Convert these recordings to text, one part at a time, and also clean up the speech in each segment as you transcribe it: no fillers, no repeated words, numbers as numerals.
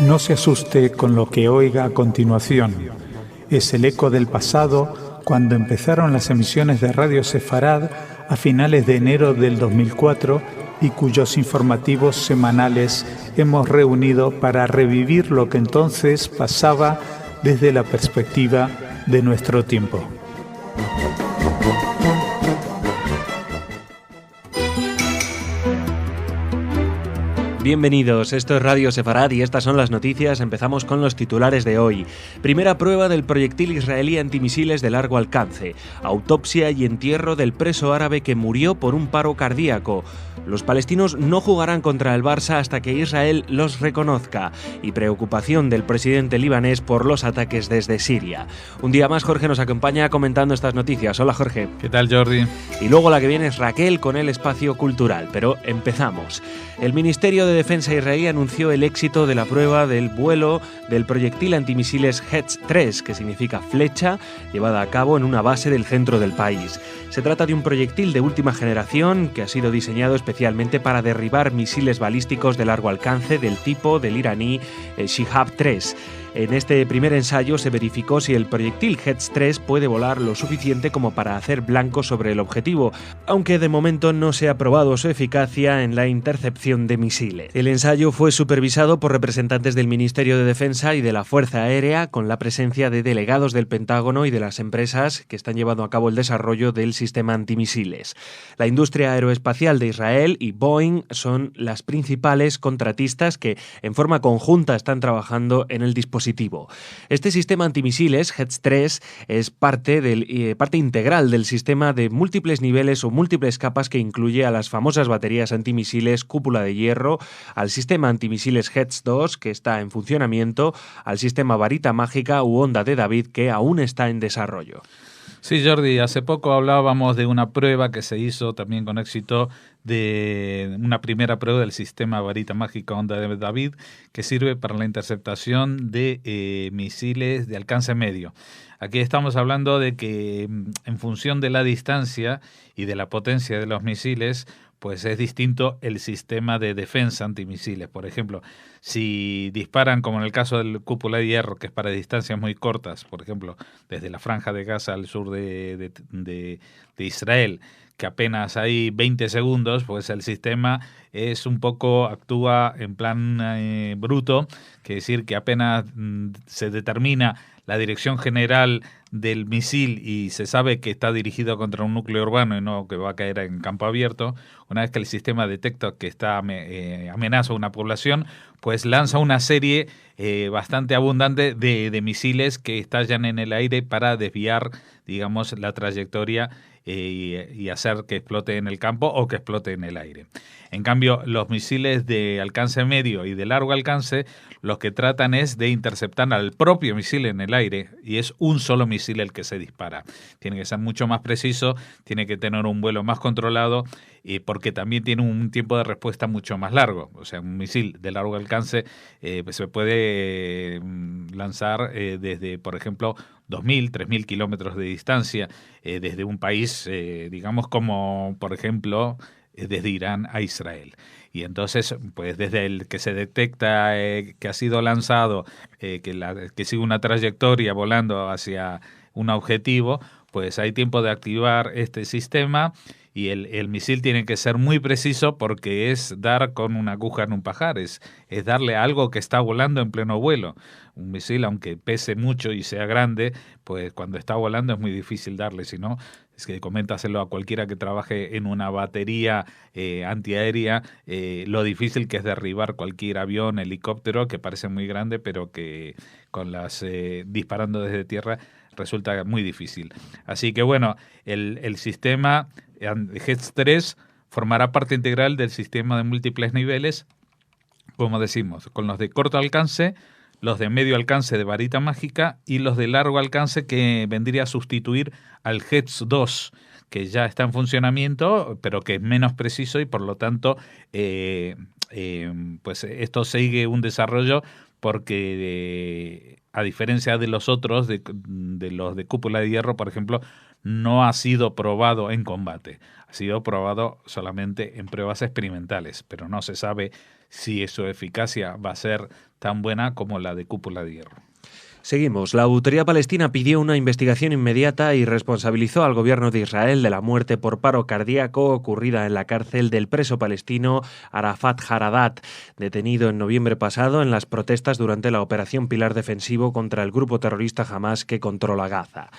No se asuste con lo que oiga a continuación. Es el eco del pasado cuando empezaron las emisiones de Radio Sefarad a finales de enero del 2004 y cuyos informativos semanales hemos reunido para revivir lo que entonces pasaba desde la perspectiva de nuestro tiempo. Bienvenidos, esto es Radio Sefarad y estas son las noticias. Empezamos con los titulares de hoy. Primera prueba del proyectil israelí antimisiles de largo alcance. Autopsia y entierro del preso árabe que murió por un paro cardíaco. Los palestinos no jugarán contra el Barça hasta que Israel los reconozca. Y preocupación del presidente libanés por los ataques desde Siria. Un día más Jorge nos acompaña comentando estas noticias. Hola Jorge. ¿Qué tal, Jordi? Y luego la que viene es Raquel con el espacio cultural. Pero empezamos. El Ministerio de Defensa israelí anunció el éxito de la prueba del vuelo del proyectil antimisiles Hetz-3, que significa flecha, llevada a cabo en una base del centro del país. Se trata de un proyectil de última generación que ha sido diseñado especialmente para derribar misiles balísticos de largo alcance del tipo del iraní Shihab-3. En este primer ensayo se verificó si el proyectil Hetz-3 puede volar lo suficiente como para hacer blanco sobre el objetivo, aunque de momento no se ha probado su eficacia en la intercepción de misiles. El ensayo fue supervisado por representantes del Ministerio de Defensa y de la Fuerza Aérea, con la presencia de delegados del Pentágono y de las empresas que están llevando a cabo el desarrollo del sistema antimisiles. La industria aeroespacial de Israel y Boeing son las principales contratistas que en forma conjunta están trabajando en el dispositivo. Este sistema antimisiles, Hetz-3, es parte integral del sistema de múltiples niveles o múltiples capas que incluye a las famosas baterías antimisiles cúpula de hierro, al sistema antimisiles Hetz-2, que está en funcionamiento, al sistema varita mágica u onda de David, que aún está en desarrollo. Sí, Jordi, hace poco hablábamos de una prueba que se hizo también con éxito, de una primera prueba del sistema varita mágica onda de David, que sirve para la interceptación de misiles de alcance medio. Aquí estamos hablando de que en función de la distancia y de la potencia de los misiles, pues es distinto el sistema de defensa antimisiles. Por ejemplo, si disparan, como en el caso del cúpula de hierro, que es para distancias muy cortas, por ejemplo, desde la Franja de Gaza al sur de Israel, que apenas hay 20 segundos, pues el sistema es un poco, actúa en plan bruto, que decir que apenas se determina la dirección general del misil y se sabe que está dirigido contra un núcleo urbano y no que va a caer en campo abierto. Una vez que el sistema detecta que está amenaza a una población, pues lanza una serie bastante abundante de misiles que estallan en el aire para desviar, digamos, la trayectoria y hacer que explote en el campo o que explote en el aire. En cambio, los misiles de alcance medio y de largo alcance, lo que tratan es de interceptar al propio misil en el aire, y es un solo misil el que se dispara. Tiene que ser mucho más preciso, tiene que tener un vuelo más controlado, porque también tiene un tiempo de respuesta mucho más largo. O sea, un misil de largo alcance se puede lanzar desde, por ejemplo, 2.000, 3.000 kilómetros de distancia, desde un país, digamos, como, por ejemplo, desde Irán a Israel. Y entonces, pues desde el que se detecta que ha sido lanzado, que sigue una trayectoria volando hacia un objetivo, pues hay tiempo de activar este sistema, y el misil tiene que ser muy preciso porque es dar con una aguja en un pajar, es darle a algo que está volando en pleno vuelo. Un misil, aunque pese mucho y sea grande, pues cuando está volando es muy difícil darle, si no, es que coméntaselo a cualquiera que trabaje en una batería antiaérea, lo difícil que es derribar cualquier avión, helicóptero, que parece muy grande, pero que con disparando desde tierra resulta muy difícil. Así que bueno, el sistema Hetz-3 formará parte integral del sistema de múltiples niveles, como decimos, con los de corto alcance, los de medio alcance de varita mágica y los de largo alcance, que vendría a sustituir al Hetz-2, que ya está en funcionamiento, pero que es menos preciso y por lo tanto pues esto sigue un desarrollo, porque a diferencia de los otros, de los de cúpula de hierro, por ejemplo, no ha sido probado en combate. Ha sido probado solamente en pruebas experimentales, pero no se sabe si su eficacia va a ser tan buena como la de cúpula de hierro. Seguimos. La autoridad palestina pidió una investigación inmediata y responsabilizó al gobierno de Israel de la muerte por paro cardíaco ocurrida en la cárcel del preso palestino Arafat Haradat, detenido en noviembre pasado en las protestas durante la operación Pilar Defensivo contra el grupo terrorista Hamas que controla Gaza.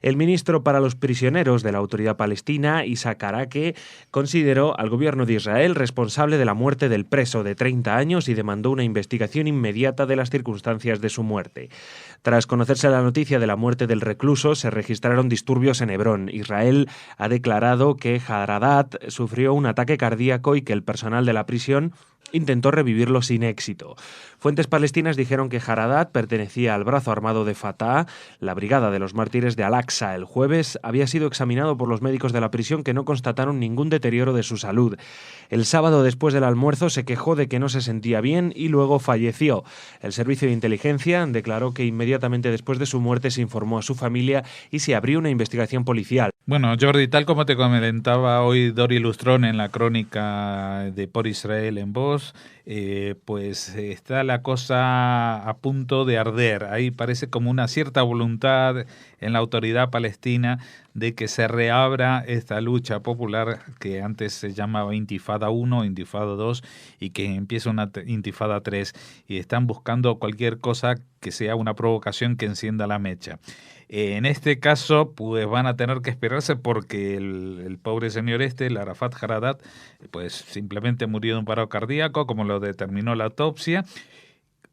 El ministro para los prisioneros de la autoridad palestina, Isaac Arake, consideró al gobierno de Israel responsable de la muerte del preso de 30 años y demandó una investigación inmediata de las circunstancias de su muerte. Tras conocerse la noticia de la muerte del recluso, se registraron disturbios en Hebrón. Israel ha declarado que Haradat sufrió un ataque cardíaco y que el personal de la prisión intentó revivirlo sin éxito. Fuentes palestinas dijeron que Haradat pertenecía al brazo armado de Fatah, la brigada de los mártires de Al-Aqsa. El jueves había sido examinado por los médicos de la prisión que no constataron ningún deterioro de su salud. El sábado, después del almuerzo, se quejó de que no se sentía bien y luego falleció. El servicio de inteligencia declaró que inmediatamente después de su muerte se informó a su familia y se abrió una investigación policial. Bueno, Jordi, tal como te comentaba hoy Dori Lustrón en la crónica de Por Israel en Voz, pues está la cosa a punto de arder. Ahí parece como una cierta voluntad en la autoridad palestina de que se reabra esta lucha popular que antes se llamaba Intifada 1, Intifada 2 y que empieza una Intifada 3, y están buscando cualquier cosa que sea una provocación que encienda la mecha. En este caso, pues van a tener que esperarse porque el pobre señor el Arafat Haradat, pues simplemente murió de un paro cardíaco, como lo determinó la autopsia.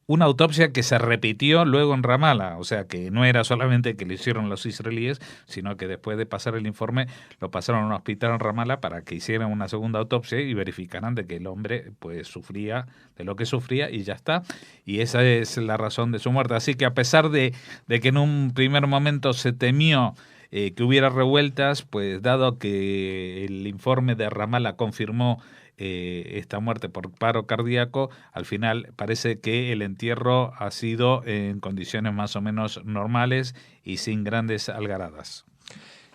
Una autopsia que se repitió luego en Ramallah, o sea que no era solamente que lo hicieron los israelíes, sino que después de pasar el informe lo pasaron a un hospital en Ramallah para que hicieran una segunda autopsia y verificaran de que el hombre pues sufría de lo que sufría y ya está. Y esa es la razón de su muerte. Así que a pesar de que en un primer momento se temió que hubiera revueltas, pues dado que el informe de Ramallah confirmó esta muerte por paro cardíaco, al final parece que el entierro ha sido en condiciones más o menos normales y sin grandes algaradas.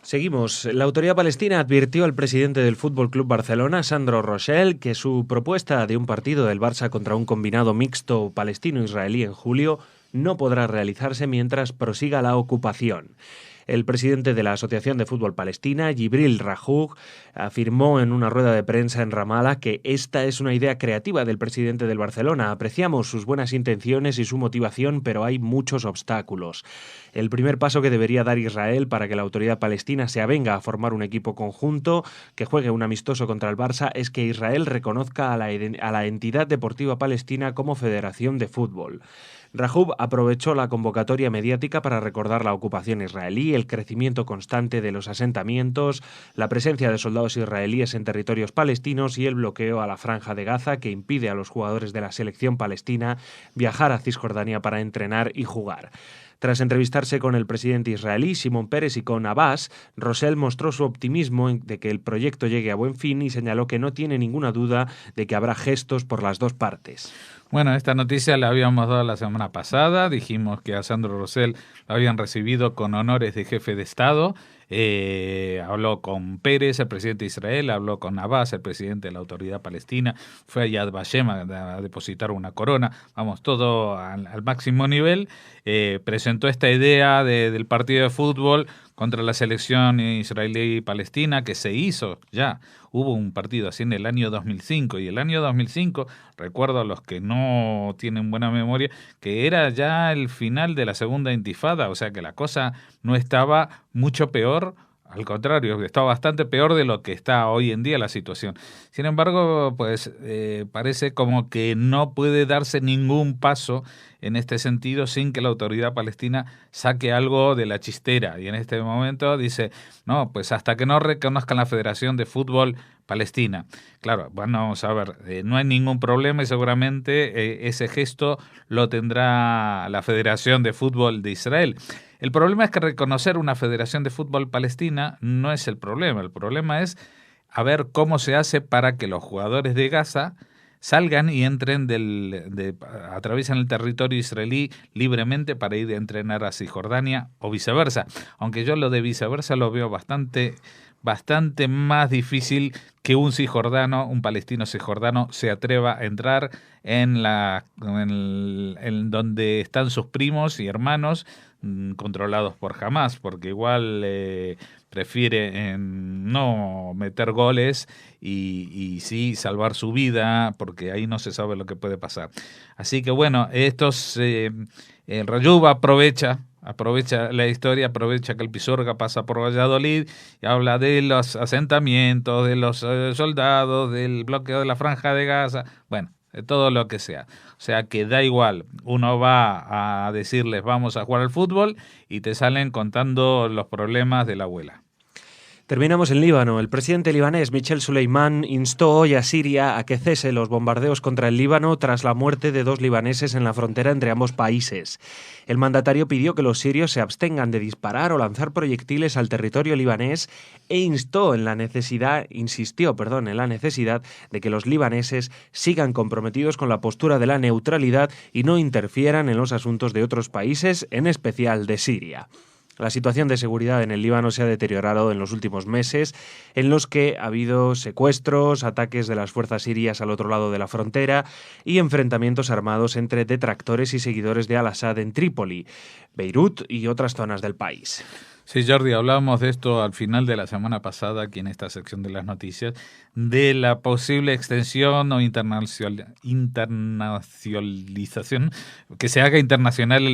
Seguimos. La autoridad palestina advirtió al presidente del Fútbol Club Barcelona, Sandro Rosell, que su propuesta de un partido del Barça contra un combinado mixto palestino-israelí en julio no podrá realizarse mientras prosiga la ocupación. El presidente de la Asociación de Fútbol Palestina, Jibril Rajoug, afirmó en una rueda de prensa en Ramallah que esta es una idea creativa del presidente del Barcelona. Apreciamos sus buenas intenciones y su motivación, pero hay muchos obstáculos. El primer paso que debería dar Israel para que la autoridad palestina se avenga a formar un equipo conjunto que juegue un amistoso contra el Barça es que Israel reconozca a la entidad deportiva palestina como federación de fútbol. Rajoub aprovechó la convocatoria mediática para recordar la ocupación israelí, el crecimiento constante de los asentamientos, la presencia de soldados israelíes en territorios palestinos y el bloqueo a la Franja de Gaza que impide a los jugadores de la selección palestina viajar a Cisjordania para entrenar y jugar. Tras entrevistarse con el presidente israelí, Shimon Peres, y con Abbas, Rosell mostró su optimismo de que el proyecto llegue a buen fin y señaló que no tiene ninguna duda de que habrá gestos por las dos partes. Bueno, esta noticia la habíamos dado la semana pasada. Dijimos que a Sandro Rosell lo habían recibido con honores de jefe de Estado. Habló con Pérez, el presidente de Israel, habló con Abbas, el presidente de la Autoridad Palestina, fue a Yad Vashem a depositar una corona, vamos, todo al máximo nivel. Presentó esta idea del partido de fútbol contra la selección israelí y palestina que se hizo ya. Hubo un partido así en el año 2005 y el año 2005, recuerdo a los que no tienen buena memoria, que era ya el final de la segunda intifada, o sea que la cosa no estaba mucho peor, al contrario, estaba bastante peor de lo que está hoy en día la situación. Sin embargo, pues parece como que no puede darse ningún paso en este sentido sin que la autoridad palestina saque algo de la chistera. Y en este momento dice, no, pues hasta que no reconozcan la Federación de Fútbol Palestina. Claro, vamos a ver, no hay ningún problema y seguramente ese gesto lo tendrá la Federación de Fútbol de Israel. El problema es que reconocer una Federación de Fútbol Palestina no es el problema es a ver cómo se hace para que los jugadores de Gaza salgan y entren atraviesen el territorio israelí libremente para ir a entrenar a Cisjordania o viceversa. Aunque yo lo de viceversa lo veo bastante más difícil que un palestino cisjordano se atreva a entrar en donde están sus primos y hermanos controlados por Hamás, porque igual prefiere no meter goles y sí salvar su vida, porque ahí no se sabe lo que puede pasar. Así que bueno, el Rayub aprovecha la historia, aprovecha que el Pisuerga pasa por Valladolid y habla de los asentamientos, de los soldados, del bloqueo de la Franja de Gaza, bueno, de todo lo que sea. O sea que da igual, uno va a decirles vamos a jugar al fútbol y te salen contando los problemas de la abuela. Terminamos en Líbano. El presidente libanés Michel Suleiman instó hoy a Siria a que cese los bombardeos contra el Líbano tras la muerte de 2 libaneses en la frontera entre ambos países. El mandatario pidió que los sirios se abstengan de disparar o lanzar proyectiles al territorio libanés e insistió en la necesidad de que los libaneses sigan comprometidos con la postura de la neutralidad y no interfieran en los asuntos de otros países, en especial de Siria. La situación de seguridad en el Líbano se ha deteriorado en los últimos meses, en los que ha habido secuestros, ataques de las fuerzas sirias al otro lado de la frontera y enfrentamientos armados entre detractores y seguidores de Al-Assad en Trípoli, Beirut y otras zonas del país. Sí, Jordi, hablábamos de esto al final de la semana pasada, aquí en esta sección de las noticias, de la posible extensión o internacionalización, que se haga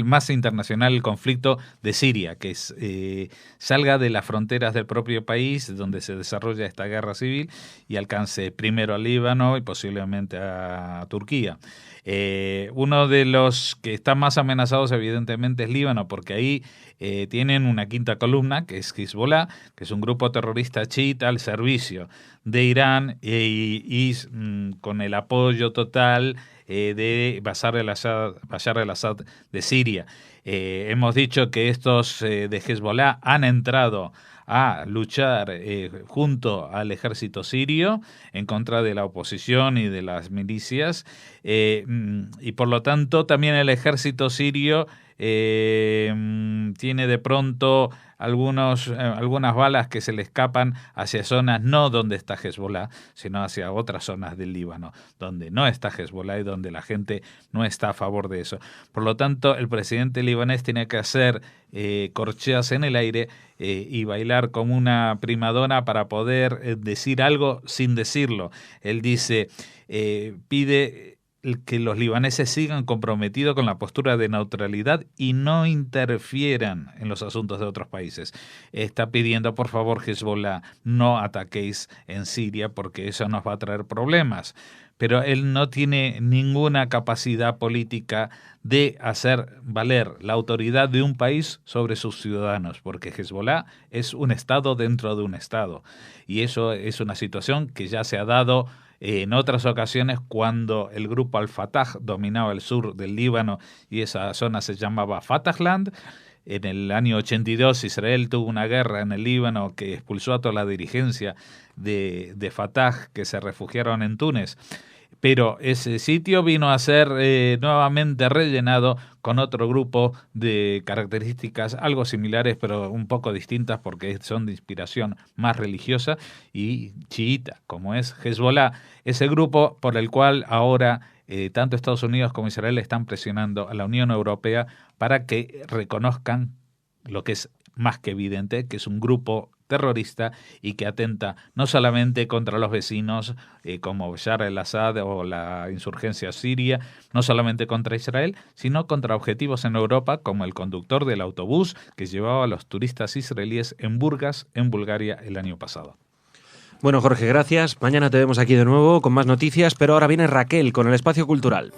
más internacional el conflicto de Siria, que salga de las fronteras del propio país donde se desarrolla esta guerra civil y alcance primero al Líbano y posiblemente a Turquía. Uno de los que están más amenazados evidentemente es Líbano, porque ahí tienen una quinta columna, que es Hezbollah, que es un grupo terrorista chiita al servicio de Irán y con el apoyo total de Bashar al-Assad de Siria. Hemos dicho que estos de Hezbollah han entrado a luchar junto al ejército sirio en contra de la oposición y de las milicias y por lo tanto también el ejército sirio tiene de pronto algunas balas que se le escapan hacia zonas no donde está Hezbollah, sino hacia otras zonas del Líbano, donde no está Hezbollah y donde la gente no está a favor de eso. Por lo tanto, el presidente libanés tiene que hacer corcheas en el aire y bailar como una primadona para poder decir algo sin decirlo. Él dice, pide que los libaneses sigan comprometidos con la postura de neutralidad y no interfieran en los asuntos de otros países. Está pidiendo, por favor, Hezbollah, no ataquéis en Siria porque eso nos va a traer problemas. Pero él no tiene ninguna capacidad política de hacer valer la autoridad de un país sobre sus ciudadanos, porque Hezbollah es un Estado dentro de un Estado. Y eso es una situación que ya se ha dado en otras ocasiones cuando el grupo Al-Fatah dominaba el sur del Líbano y esa zona se llamaba Fatahland. En el año 82 Israel tuvo una guerra en el Líbano que expulsó a toda la dirigencia de Fatah que se refugiaron en Túnez. Pero ese sitio vino a ser nuevamente rellenado con otro grupo de características algo similares, pero un poco distintas porque son de inspiración más religiosa y chiita, como es Hezbollah, ese grupo por el cual ahora tanto Estados Unidos como Israel están presionando a la Unión Europea para que reconozcan lo que es más que evidente, que es un grupo terrorista y que atenta no solamente contra los vecinos como Bashar al-Assad o la insurgencia siria, no solamente contra Israel, sino contra objetivos en Europa como el conductor del autobús que llevaba a los turistas israelíes en Burgas, en Bulgaria, el año pasado. Bueno, Jorge, gracias. Mañana te vemos aquí de nuevo con más noticias, pero ahora viene Raquel con el Espacio Cultural.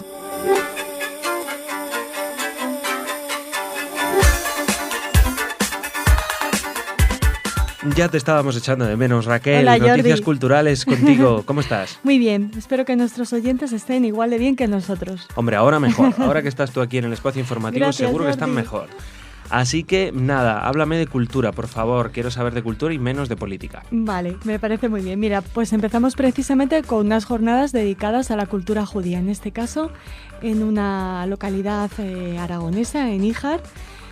Ya te estábamos echando de menos, Raquel. Hola, Noticias Jordi. Culturales contigo. ¿Cómo estás? Muy bien, espero que nuestros oyentes estén igual de bien que nosotros. Hombre, ahora mejor. Ahora que estás tú aquí en el espacio informativo, Gracias, seguro que Jordi. están mejor. Así que nada, háblame de cultura, por favor. Quiero saber de cultura y menos de política. Vale, me parece muy bien. Mira, pues empezamos precisamente con unas jornadas dedicadas a la cultura judía. En este caso, en una localidad aragonesa, en Híjar,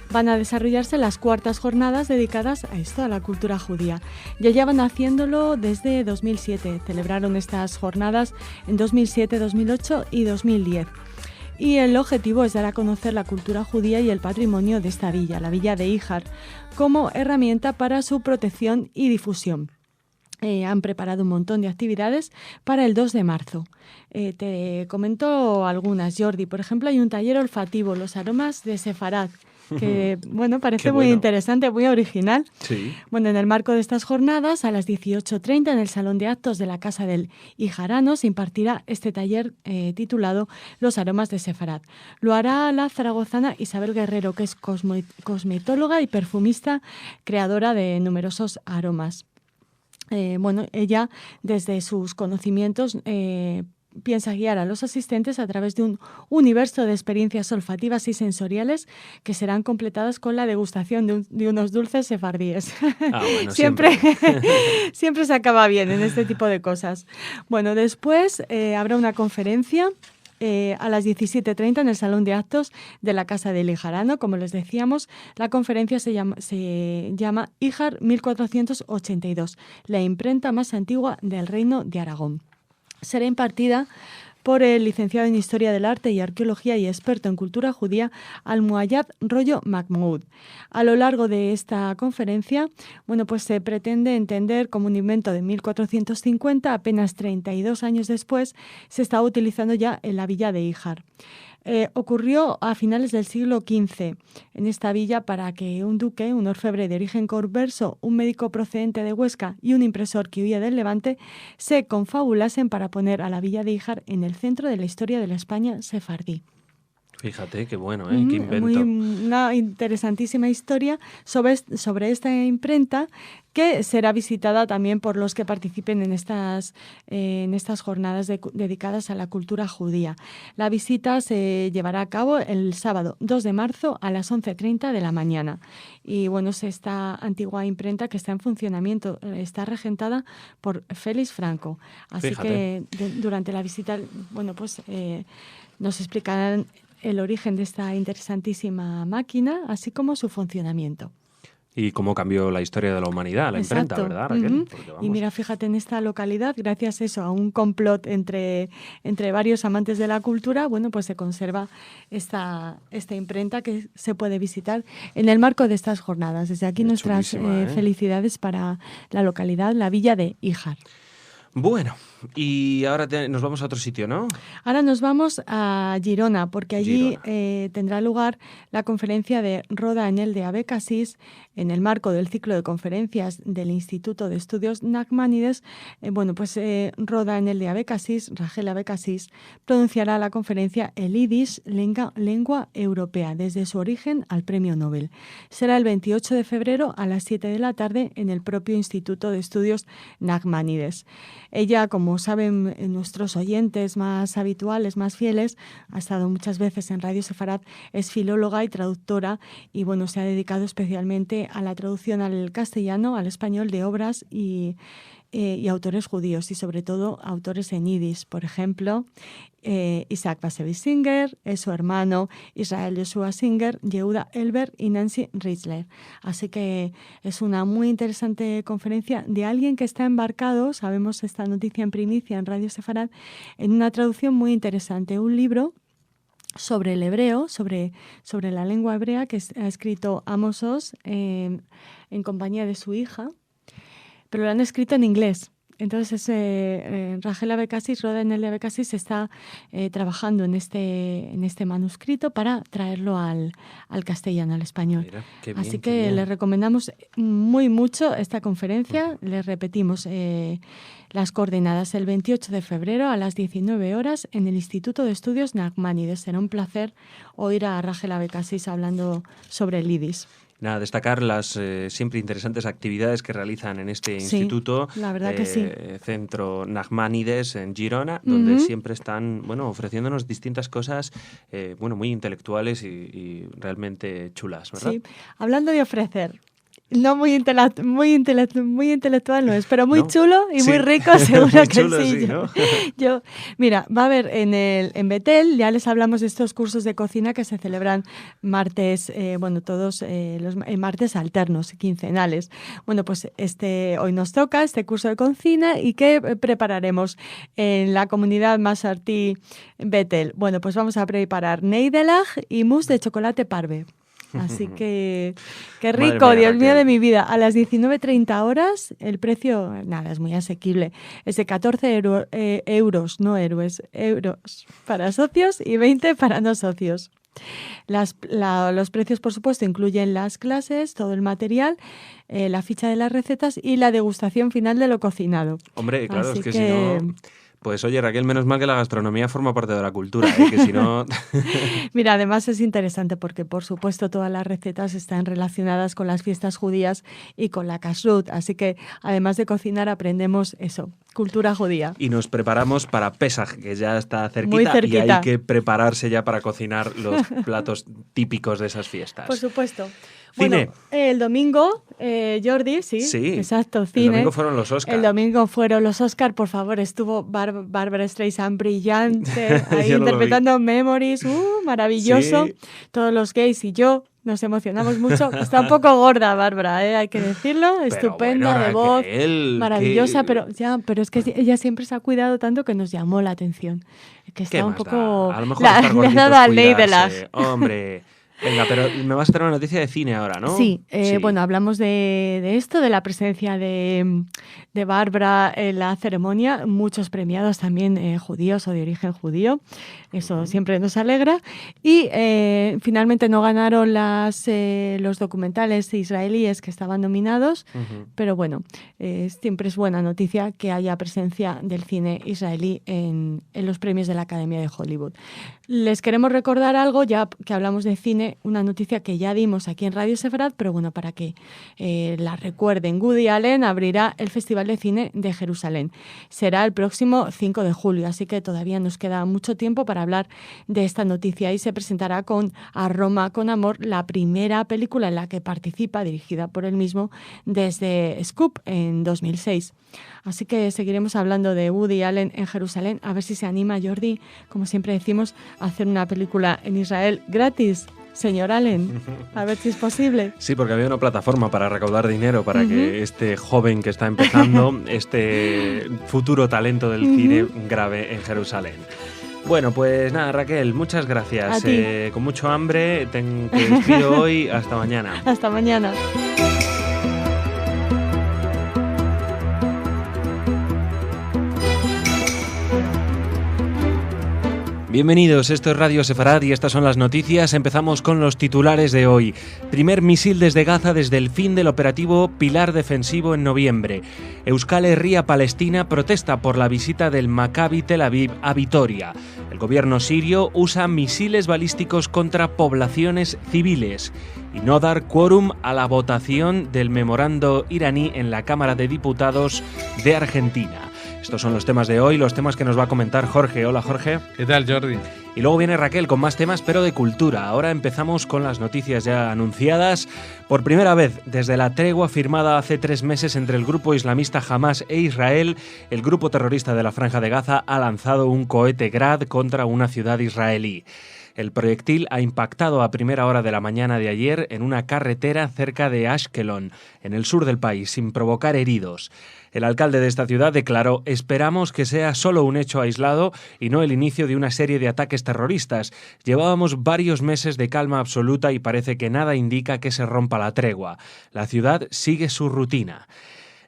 van a desarrollarse las cuartas jornadas dedicadas a esto, a la cultura judía. Ya llevan haciéndolo desde 2007. Celebraron estas jornadas en 2007, 2008 y 2010. Y el objetivo es dar a conocer la cultura judía y el patrimonio de esta villa, la villa de Híjar, como herramienta para su protección y difusión. Han preparado un montón de actividades para el 2 de marzo. Te comento algunas, Jordi. Por ejemplo, hay un taller olfativo, los aromas de Sefarad, que bueno, parece muy interesante, muy original. Sí. Bueno, en el marco de estas jornadas, a las 18:30 en el Salón de Actos de la Casa del Hijarano se impartirá este taller titulado Los aromas de Sefarad. Lo hará la zaragozana Isabel Guerrero, que es cosmetóloga y perfumista, creadora de numerosos aromas. Ella, desde sus conocimientos, piensa guiar a los asistentes a través de un universo de experiencias olfativas y sensoriales que serán completadas con la degustación de unos dulces sefardíes. Bueno, siempre se acaba bien en este tipo de cosas. Bueno, después habrá una conferencia a las 17:30 en el Salón de Actos de la Casa del Hijarano. Como les decíamos, la conferencia se llama Híjar 1482, la imprenta más antigua del Reino de Aragón. Será impartida por el licenciado en Historia del Arte y Arqueología y experto en cultura judía Al-Muayyad Rollo Mahmoud. A lo largo de esta conferencia, pues se pretende entender cómo un invento de 1450, apenas 32 años después, se estaba utilizando ya en la villa de Híjar. Ocurrió a finales del siglo XV en esta villa para que un duque, un orfebre de origen converso, un médico procedente de Huesca y un impresor que huía del Levante se confabulasen para poner a la villa de Híjar en el centro de la historia de la España sefardí. Fíjate, qué bueno, qué invento. Una interesantísima historia sobre esta imprenta que será visitada también por los que participen en estas jornadas dedicadas a la cultura judía. La visita se llevará a cabo el sábado 2 de marzo a las 11:30 de la mañana. Y esta antigua imprenta que está en funcionamiento está regentada por Félix Franco. Así Fíjate. que durante la visita, nos explicarán el origen de esta interesantísima máquina, así como su funcionamiento. Y cómo cambió la historia de la humanidad, la imprenta, Exacto. ¿verdad, Raquel? Porque, Y mira, fíjate, en esta localidad, gracias a eso, a un complot entre varios amantes de la cultura, pues se conserva esta imprenta que se puede visitar en el marco de estas jornadas. Desde aquí nuestras felicidades para la localidad, la villa de Híjar. Bueno, y ahora nos vamos a otro sitio, ¿no? Ahora nos vamos a Girona, porque allí tendrá lugar la conferencia de Roda Enel de Abecassis en el marco del ciclo de conferencias del Instituto de Estudios Nachmanides. Roda Enel de Abecassis, Rachel Abecassis, pronunciará la conferencia El Yiddish, lengua europea, desde su origen al Premio Nobel. Será el 28 de febrero a las 7 de la tarde en el propio Instituto de Estudios Nachmanides. Ella, como saben nuestros oyentes más habituales, más fieles, ha estado muchas veces en Radio Sefarad, es filóloga y traductora y se ha dedicado especialmente a la traducción al castellano, al español de obras y autores judíos y sobre todo autores en yiddish. Por ejemplo, Isaac Bashevis Singer, es su hermano Israel Joshua Singer, Yehuda Elber y Nancy Ritzler. Así que es una muy interesante conferencia de alguien que está embarcado, sabemos esta noticia en primicia en Radio Sefarad, en una traducción muy interesante, un libro sobre el hebreo, sobre la lengua hebrea que ha escrito Amos Oz en compañía de su hija, pero lo han escrito en inglés. Entonces, Rachel Abecassis, Roda Enel de Abecassis, está trabajando en este manuscrito para traerlo al castellano, al español. Mira, qué bien, así qué que bien. les recomendamos muy mucho esta conferencia. Les repetimos las coordenadas el 28 de febrero a las 19 horas en el Instituto de Estudios Nachmanides. Será un placer oír a Rachel Abecassis hablando sobre el Yiddish. Nada, destacar las siempre interesantes actividades que realizan en este instituto. La verdad que sí. Centro Nachmanides en Girona, donde siempre están ofreciéndonos distintas cosas muy intelectuales y realmente chulas, ¿verdad? Sí, hablando de ofrecer. No muy intelectual no es, pero muy chulo y muy rico, seguro que chulo, sí. ¿no? Mira, va a haber en Betel, ya les hablamos de estos cursos de cocina que se celebran martes, todos los martes alternos, quincenales. Bueno, pues hoy nos toca este curso de cocina y ¿qué prepararemos en la comunidad Masartí Betel? Bueno, pues vamos a preparar neidelach y mousse de chocolate parve. Así que, qué rico, Dios mío de mi vida. A las 19:30 horas, el precio, nada, es muy asequible. Es de 14 euros, no euros para socios y 20 para no socios. Los precios, por supuesto, incluyen las clases, todo el material, la ficha de las recetas y la degustación final de lo cocinado. Hombre, claro, así es que si no... Pues oye, Raquel, menos mal que la gastronomía forma parte de la cultura, que si no... Mira, además es interesante porque, por supuesto, todas las recetas están relacionadas con las fiestas judías y con la kashrut, así que además de cocinar aprendemos eso, cultura judía. Y nos preparamos para Pesaj, que ya está cerquita, muy cerquita. Y hay que prepararse ya para cocinar los platos típicos de esas fiestas. Por supuesto. Cine. Bueno, el domingo, Jordi, sí, exacto, cine. El domingo fueron los Oscar. El domingo fueron los Oscar, por favor, estuvo Barbra Streisand brillante, ahí interpretando Memories, maravilloso. Sí. Todos los gays y yo nos emocionamos mucho. Está un poco gorda Bárbara, hay que decirlo, estupenda, de voz, maravillosa, pero es que ella siempre se ha cuidado tanto que nos llamó la atención. Que está un poco... A lo mejor estar gorditos, al neidelach. Hombre... Venga, pero me vas a traer una noticia de cine ahora, ¿no? Sí, bueno, hablamos de esto, de la presencia de Bárbara en la ceremonia, muchos premiados también judíos o de origen judío, eso siempre nos alegra, y finalmente no ganaron los documentales israelíes que estaban nominados, pero bueno, siempre es buena noticia que haya presencia del cine israelí en los premios de la Academia de Hollywood. Les queremos recordar algo, ya que hablamos de cine, una noticia que ya dimos aquí en Radio Sefarad, pero bueno, para que la recuerden. Woody Allen abrirá el Festival de Cine de Jerusalén. Será el próximo 5 de julio, así que todavía nos queda mucho tiempo para hablar de esta noticia y se presentará con A Roma con Amor, la primera película en la que participa, dirigida por él mismo, desde Scoop en 2006. Así que seguiremos hablando de Woody Allen en Jerusalén, a ver si se anima Jordi, como siempre decimos, a hacer una película en Israel gratis. Señor Allen, a ver si es posible. Sí, porque había una plataforma para recaudar dinero para que este joven que está empezando, este futuro talento del cine, grabe en Jerusalén. Bueno, pues nada, Raquel, muchas gracias. Con mucho hambre, te despido hoy. Hasta mañana. Hasta mañana. Bienvenidos, esto es Radio Sefarad y estas son las noticias. Empezamos con los titulares de hoy. Primer misil desde Gaza desde el fin del operativo Pilar Defensivo en noviembre. Euskal Herria Palestina protesta por la visita del Maccabi Tel Aviv a Vitoria. El gobierno sirio usa misiles balísticos contra poblaciones civiles. Y no dar quórum a la votación del memorando iraní en la Cámara de Diputados de Argentina. Estos son los temas de hoy, los temas que nos va a comentar Jorge. Hola, Jorge. ¿Qué tal, Jordi? Y luego viene Raquel con más temas, pero de cultura. Ahora empezamos con las noticias ya anunciadas. Por primera vez, desde la tregua firmada hace 3 meses entre el grupo islamista Hamas e Israel, el grupo terrorista de la Franja de Gaza ha lanzado un cohete Grad contra una ciudad israelí. El proyectil ha impactado a primera hora de la mañana de ayer en una carretera cerca de Ashkelon, en el sur del país, sin provocar heridos. El alcalde de esta ciudad declaró: esperamos que sea solo un hecho aislado y no el inicio de una serie de ataques terroristas. Llevábamos varios meses de calma absoluta y parece que nada indica que se rompa la tregua. La ciudad sigue su rutina.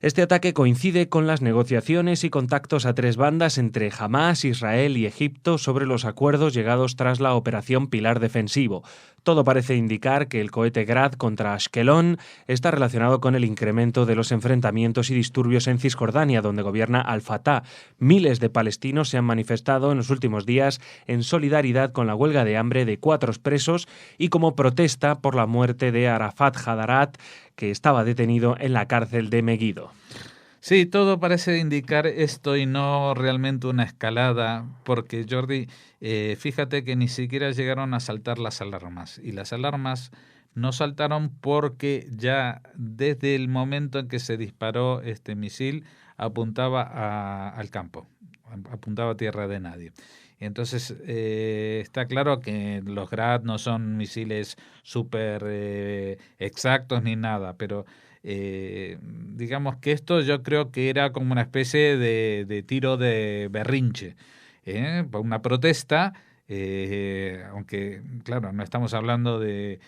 Este ataque coincide con las negociaciones y contactos a tres bandas entre Hamás, Israel y Egipto sobre los acuerdos llegados tras la operación Pilar Defensivo. Todo parece indicar que el cohete Grad contra Ashkelon está relacionado con el incremento de los enfrentamientos y disturbios en Cisjordania, donde gobierna Al-Fatah. Miles de palestinos se han manifestado en los últimos días en solidaridad con la huelga de hambre de 4 presos y como protesta por la muerte de Arafat Hadarat, que estaba detenido en la cárcel de Megiddo. Sí, todo parece indicar esto y no realmente una escalada, porque Jordi, fíjate que ni siquiera llegaron a saltar las alarmas, y las alarmas no saltaron porque ya desde el momento en que se disparó este misil apuntaba al campo, apuntaba a tierra de nadie. Entonces está claro que los Grad no son misiles súper exactos ni nada, pero digamos que esto yo creo que era como una especie de tiro de berrinche, una protesta, aunque claro, no estamos hablando de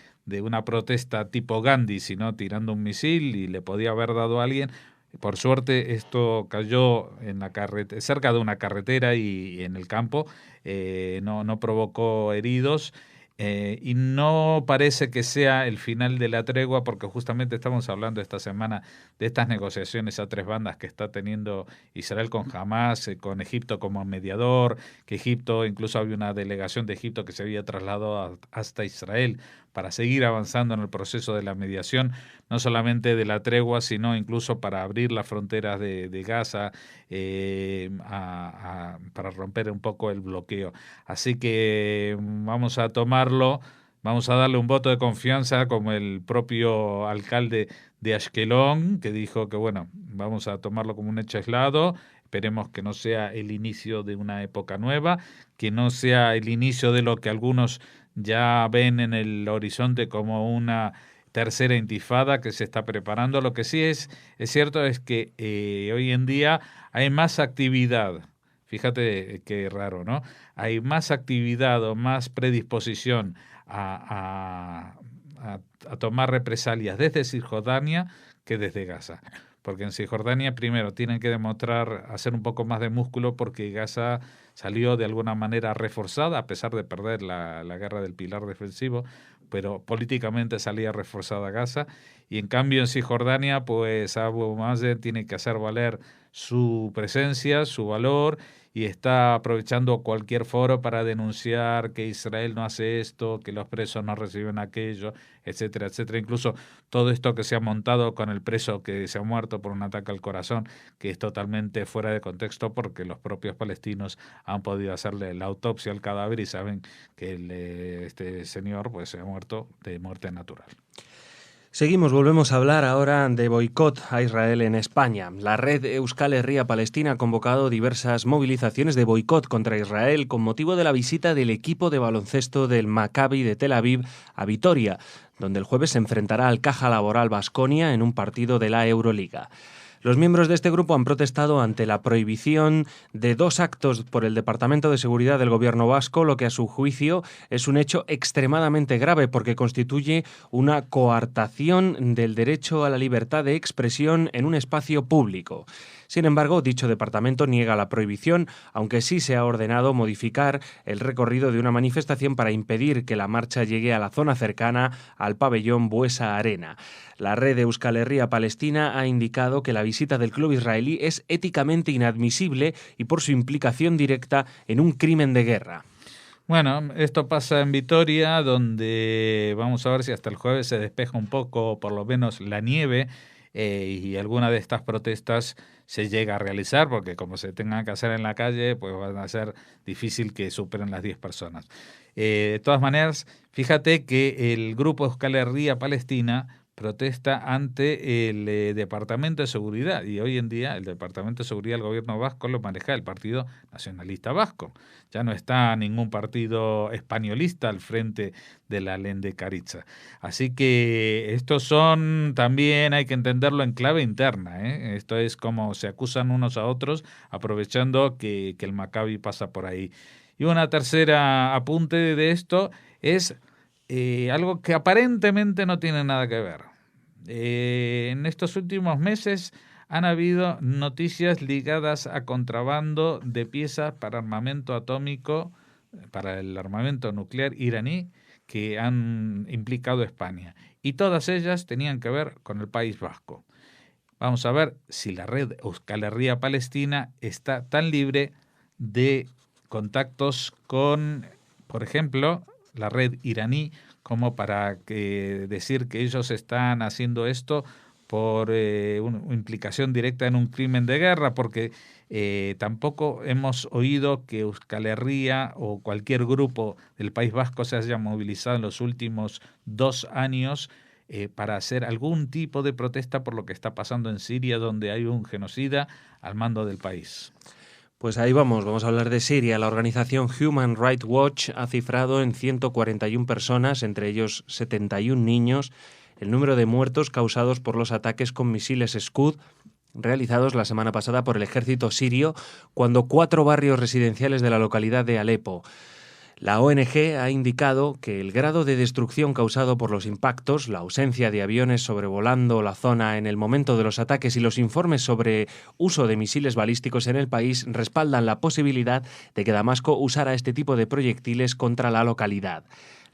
una protesta tipo Gandhi, sino tirando un misil y le podía haber dado a alguien. Por suerte esto cayó en la cerca de una carretera y en el campo, no provocó heridos. Y no parece que sea el final de la tregua, porque justamente estamos hablando esta semana de estas negociaciones a tres bandas que está teniendo Israel con Hamás, con Egipto como mediador, que Egipto, incluso había una delegación de Egipto que se había trasladado hasta Israel para seguir avanzando en el proceso de la mediación, no solamente de la tregua, sino incluso para abrir las fronteras de Gaza, para romper un poco el bloqueo. Así que vamos a darle un voto de confianza, como el propio alcalde de Ashkelon, que dijo que bueno, vamos a tomarlo como un hecho aislado. Esperemos que no sea el inicio de una época nueva, que no sea el inicio de lo que algunos ya ven en el horizonte como una tercera intifada que se está preparando. Lo que sí es cierto es que hoy en día hay más actividad. Fíjate qué raro, ¿no? Hay más actividad o más predisposición a tomar represalias desde Cisjordania que desde Gaza. Porque en Cisjordania primero tienen que demostrar, hacer un poco más de músculo, porque Gaza salió de alguna manera reforzada, a pesar de perder la guerra del Pilar Defensivo, pero políticamente salía reforzada Gaza. Y en cambio en Cisjordania, pues Abu Mazen tiene que hacer valer su presencia, su valor, y está aprovechando cualquier foro para denunciar que Israel no hace esto, que los presos no reciben aquello, etcétera, etcétera. Incluso todo esto que se ha montado con el preso que se ha muerto por un ataque al corazón, que es totalmente fuera de contexto, porque los propios palestinos han podido hacerle la autopsia al cadáver y saben que este señor pues se ha muerto de muerte natural. Seguimos, volvemos a hablar ahora de boicot a Israel en España. La red Euskal Herria Palestina ha convocado diversas movilizaciones de boicot contra Israel con motivo de la visita del equipo de baloncesto del Maccabi de Tel Aviv a Vitoria, donde el jueves se enfrentará al Caja Laboral Baskonia en un partido de la Euroliga. Los miembros de este grupo han protestado ante la prohibición de 2 actos por el Departamento de Seguridad del Gobierno vasco, lo que a su juicio es un hecho extremadamente grave porque constituye una coartación del derecho a la libertad de expresión en un espacio público. Sin embargo, dicho departamento niega la prohibición, aunque sí se ha ordenado modificar el recorrido de una manifestación para impedir que la marcha llegue a la zona cercana al pabellón Buesa Arena. La red de Euskal Herria Palestina ha indicado que la visita del club israelí es éticamente inadmisible y por su implicación directa en un crimen de guerra. Bueno, esto pasa en Vitoria, donde vamos a ver si hasta el jueves se despeja un poco, por lo menos la nieve, y alguna de estas protestas se llega a realizar, porque como se tengan que hacer en la calle, pues van a ser difícil que superen las 10 personas. De todas maneras, fíjate que el grupo Euskal Herria Palestina protesta ante el Departamento de Seguridad, y hoy en día el Departamento de Seguridad del Gobierno vasco lo maneja el Partido Nacionalista Vasco. Ya no está ningún partido españolista al frente de la Lehendakaritza. Así que estos son también, hay que entenderlo en clave interna, ¿eh? Esto es como se acusan unos a otros, aprovechando que el Maccabi pasa por ahí. Y una tercera apunte de esto es algo que aparentemente no tiene nada que ver. En estos últimos meses han habido noticias ligadas a contrabando de piezas para armamento atómico, para el armamento nuclear iraní, que han implicado a España. Y todas ellas tenían que ver con el País Vasco. Vamos a ver si la red Euskal Herria Palestina está tan libre de contactos con, por ejemplo, la red iraní, como para decir que ellos están haciendo esto por una implicación directa en un crimen de guerra, porque tampoco hemos oído que Euskal Herria o cualquier grupo del País Vasco se haya movilizado en los últimos 2 años para hacer algún tipo de protesta por lo que está pasando en Siria, donde hay un genocida al mando del país. Pues ahí vamos a hablar de Siria. La organización Human Rights Watch ha cifrado en 141 personas, entre ellos 71 niños, el número de muertos causados por los ataques con misiles Scud realizados la semana pasada por el ejército sirio, cuando 4 barrios residenciales de la localidad de Alepo. La ONG ha indicado que el grado de destrucción causado por los impactos, la ausencia de aviones sobrevolando la zona en el momento de los ataques y los informes sobre uso de misiles balísticos en el país respaldan la posibilidad de que Damasco usara este tipo de proyectiles contra la localidad.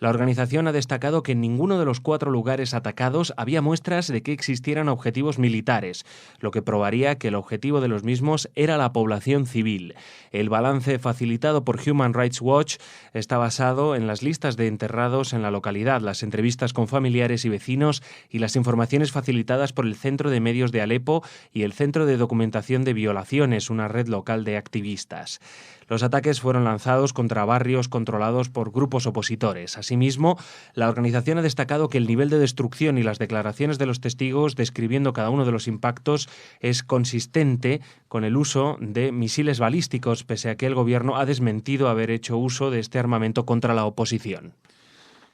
La organización ha destacado que en ninguno de los 4 lugares atacados había muestras de que existieran objetivos militares, lo que probaría que el objetivo de los mismos era la población civil. El balance facilitado por Human Rights Watch está basado en las listas de enterrados en la localidad, las entrevistas con familiares y vecinos y las informaciones facilitadas por el Centro de Medios de Alepo y el Centro de Documentación de Violaciones, una red local de activistas. Los ataques fueron lanzados contra barrios controlados por grupos opositores. Asimismo, la organización ha destacado que el nivel de destrucción y las declaraciones de los testigos describiendo cada uno de los impactos es consistente con el uso de misiles balísticos, pese a que el gobierno ha desmentido haber hecho uso de este armamento contra la oposición.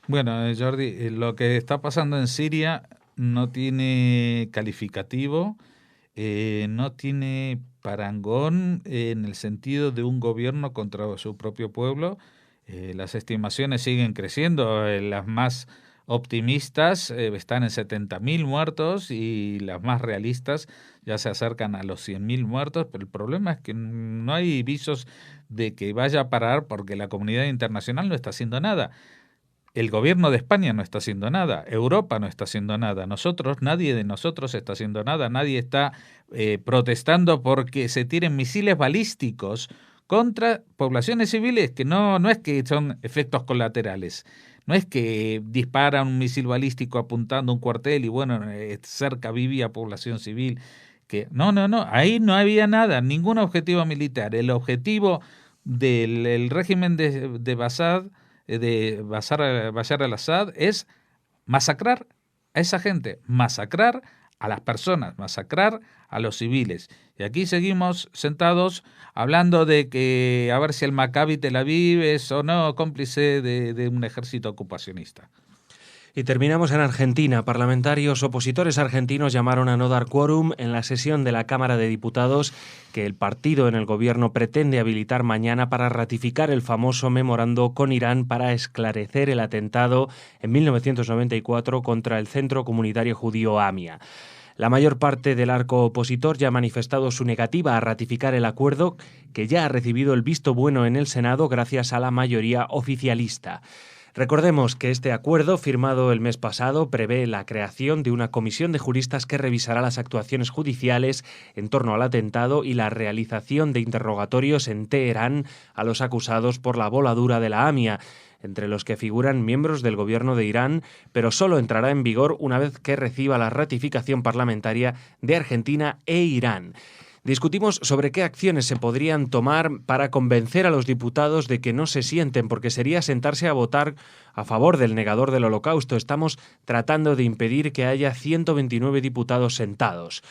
Bueno, Jordi, lo que está pasando en Siria no tiene calificativo, no tiene parangón en el sentido de un gobierno contra su propio pueblo. Las estimaciones siguen creciendo, las más optimistas están en 70.000 muertos y las más realistas ya se acercan a los 100.000 muertos, pero el problema es que no hay visos de que vaya a parar porque la comunidad internacional no está haciendo nada. El gobierno de España no está haciendo nada, Europa no está haciendo nada, nadie de nosotros está haciendo nada, nadie está protestando porque se tiren misiles balísticos contra poblaciones civiles, que no es que son efectos colaterales, no es que disparan un misil balístico apuntando a un cuartel y bueno, cerca vivía población civil, que no, ahí no había nada, ningún objetivo militar. El objetivo del régimen de Bashar al-Assad es masacrar a esa gente, masacrar a las personas, masacrar a los civiles. Y aquí seguimos sentados hablando de que a ver si el Maccabi Tel Aviv es o no cómplice de un ejército ocupacionista. Y terminamos en Argentina. Parlamentarios opositores argentinos llamaron a no dar quórum en la sesión de la Cámara de Diputados que el partido en el gobierno pretende habilitar mañana para ratificar el famoso memorando con Irán para esclarecer el atentado en 1994 contra el Centro Comunitario Judío AMIA. La mayor parte del arco opositor ya ha manifestado su negativa a ratificar el acuerdo, que ya ha recibido el visto bueno en el Senado gracias a la mayoría oficialista. Recordemos que este acuerdo, firmado el mes pasado, prevé la creación de una comisión de juristas que revisará las actuaciones judiciales en torno al atentado y la realización de interrogatorios en Teherán a los acusados por la voladura de la AMIA, entre los que figuran miembros del gobierno de Irán, pero solo entrará en vigor una vez que reciba la ratificación parlamentaria de Argentina e Irán. Discutimos sobre qué acciones se podrían tomar para convencer a los diputados de que no se sienten, porque sería sentarse a votar a favor del negador del Holocausto. Estamos tratando de impedir que haya 129 diputados sentados,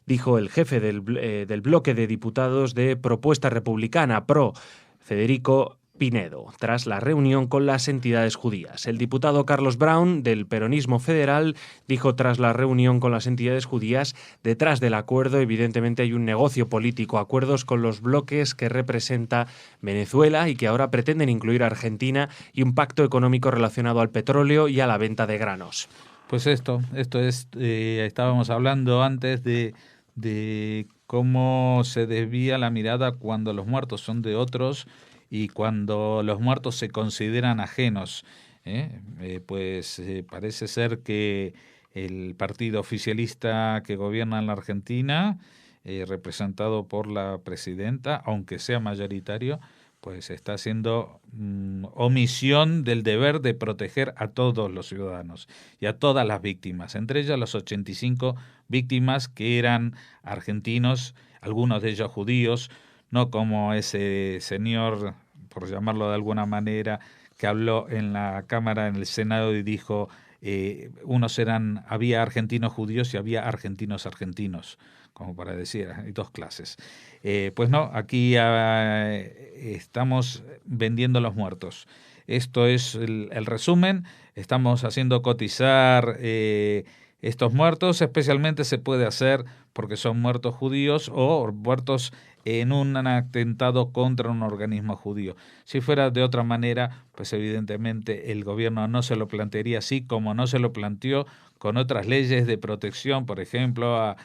dijo el jefe del bloque de diputados de Propuesta Republicana, PRO, Federico Pinedo, tras la reunión con las entidades judías. El diputado Carlos Brown, del peronismo federal, dijo tras la reunión con las entidades judías: detrás del acuerdo evidentemente hay un negocio político, acuerdos con los bloques que representa Venezuela y que ahora pretenden incluir a Argentina, y un pacto económico relacionado al petróleo y a la venta de granos. Pues esto es, estábamos hablando antes de de cómo se desvía la mirada cuando los muertos son de otros y cuando los muertos se consideran ajenos. Parece ser que el partido oficialista que gobierna en la Argentina, representado por la presidenta, aunque sea mayoritario, pues está haciendo omisión del deber de proteger a todos los ciudadanos y a todas las víctimas, entre ellas los 85 víctimas que eran argentinos, algunos de ellos judíos, no como ese señor, por llamarlo de alguna manera, que habló en la Cámara, en el Senado, y dijo, había argentinos judíos y había argentinos, como para decir, hay dos clases. Pues no, aquí estamos vendiendo los muertos. Esto es el resumen. Estamos haciendo cotizar estos muertos. Especialmente se puede hacer porque son muertos judíos o muertos en un atentado contra un organismo judío. Si fuera de otra manera, pues evidentemente el gobierno no se lo plantearía así, como no se lo planteó con otras leyes de protección, por ejemplo, a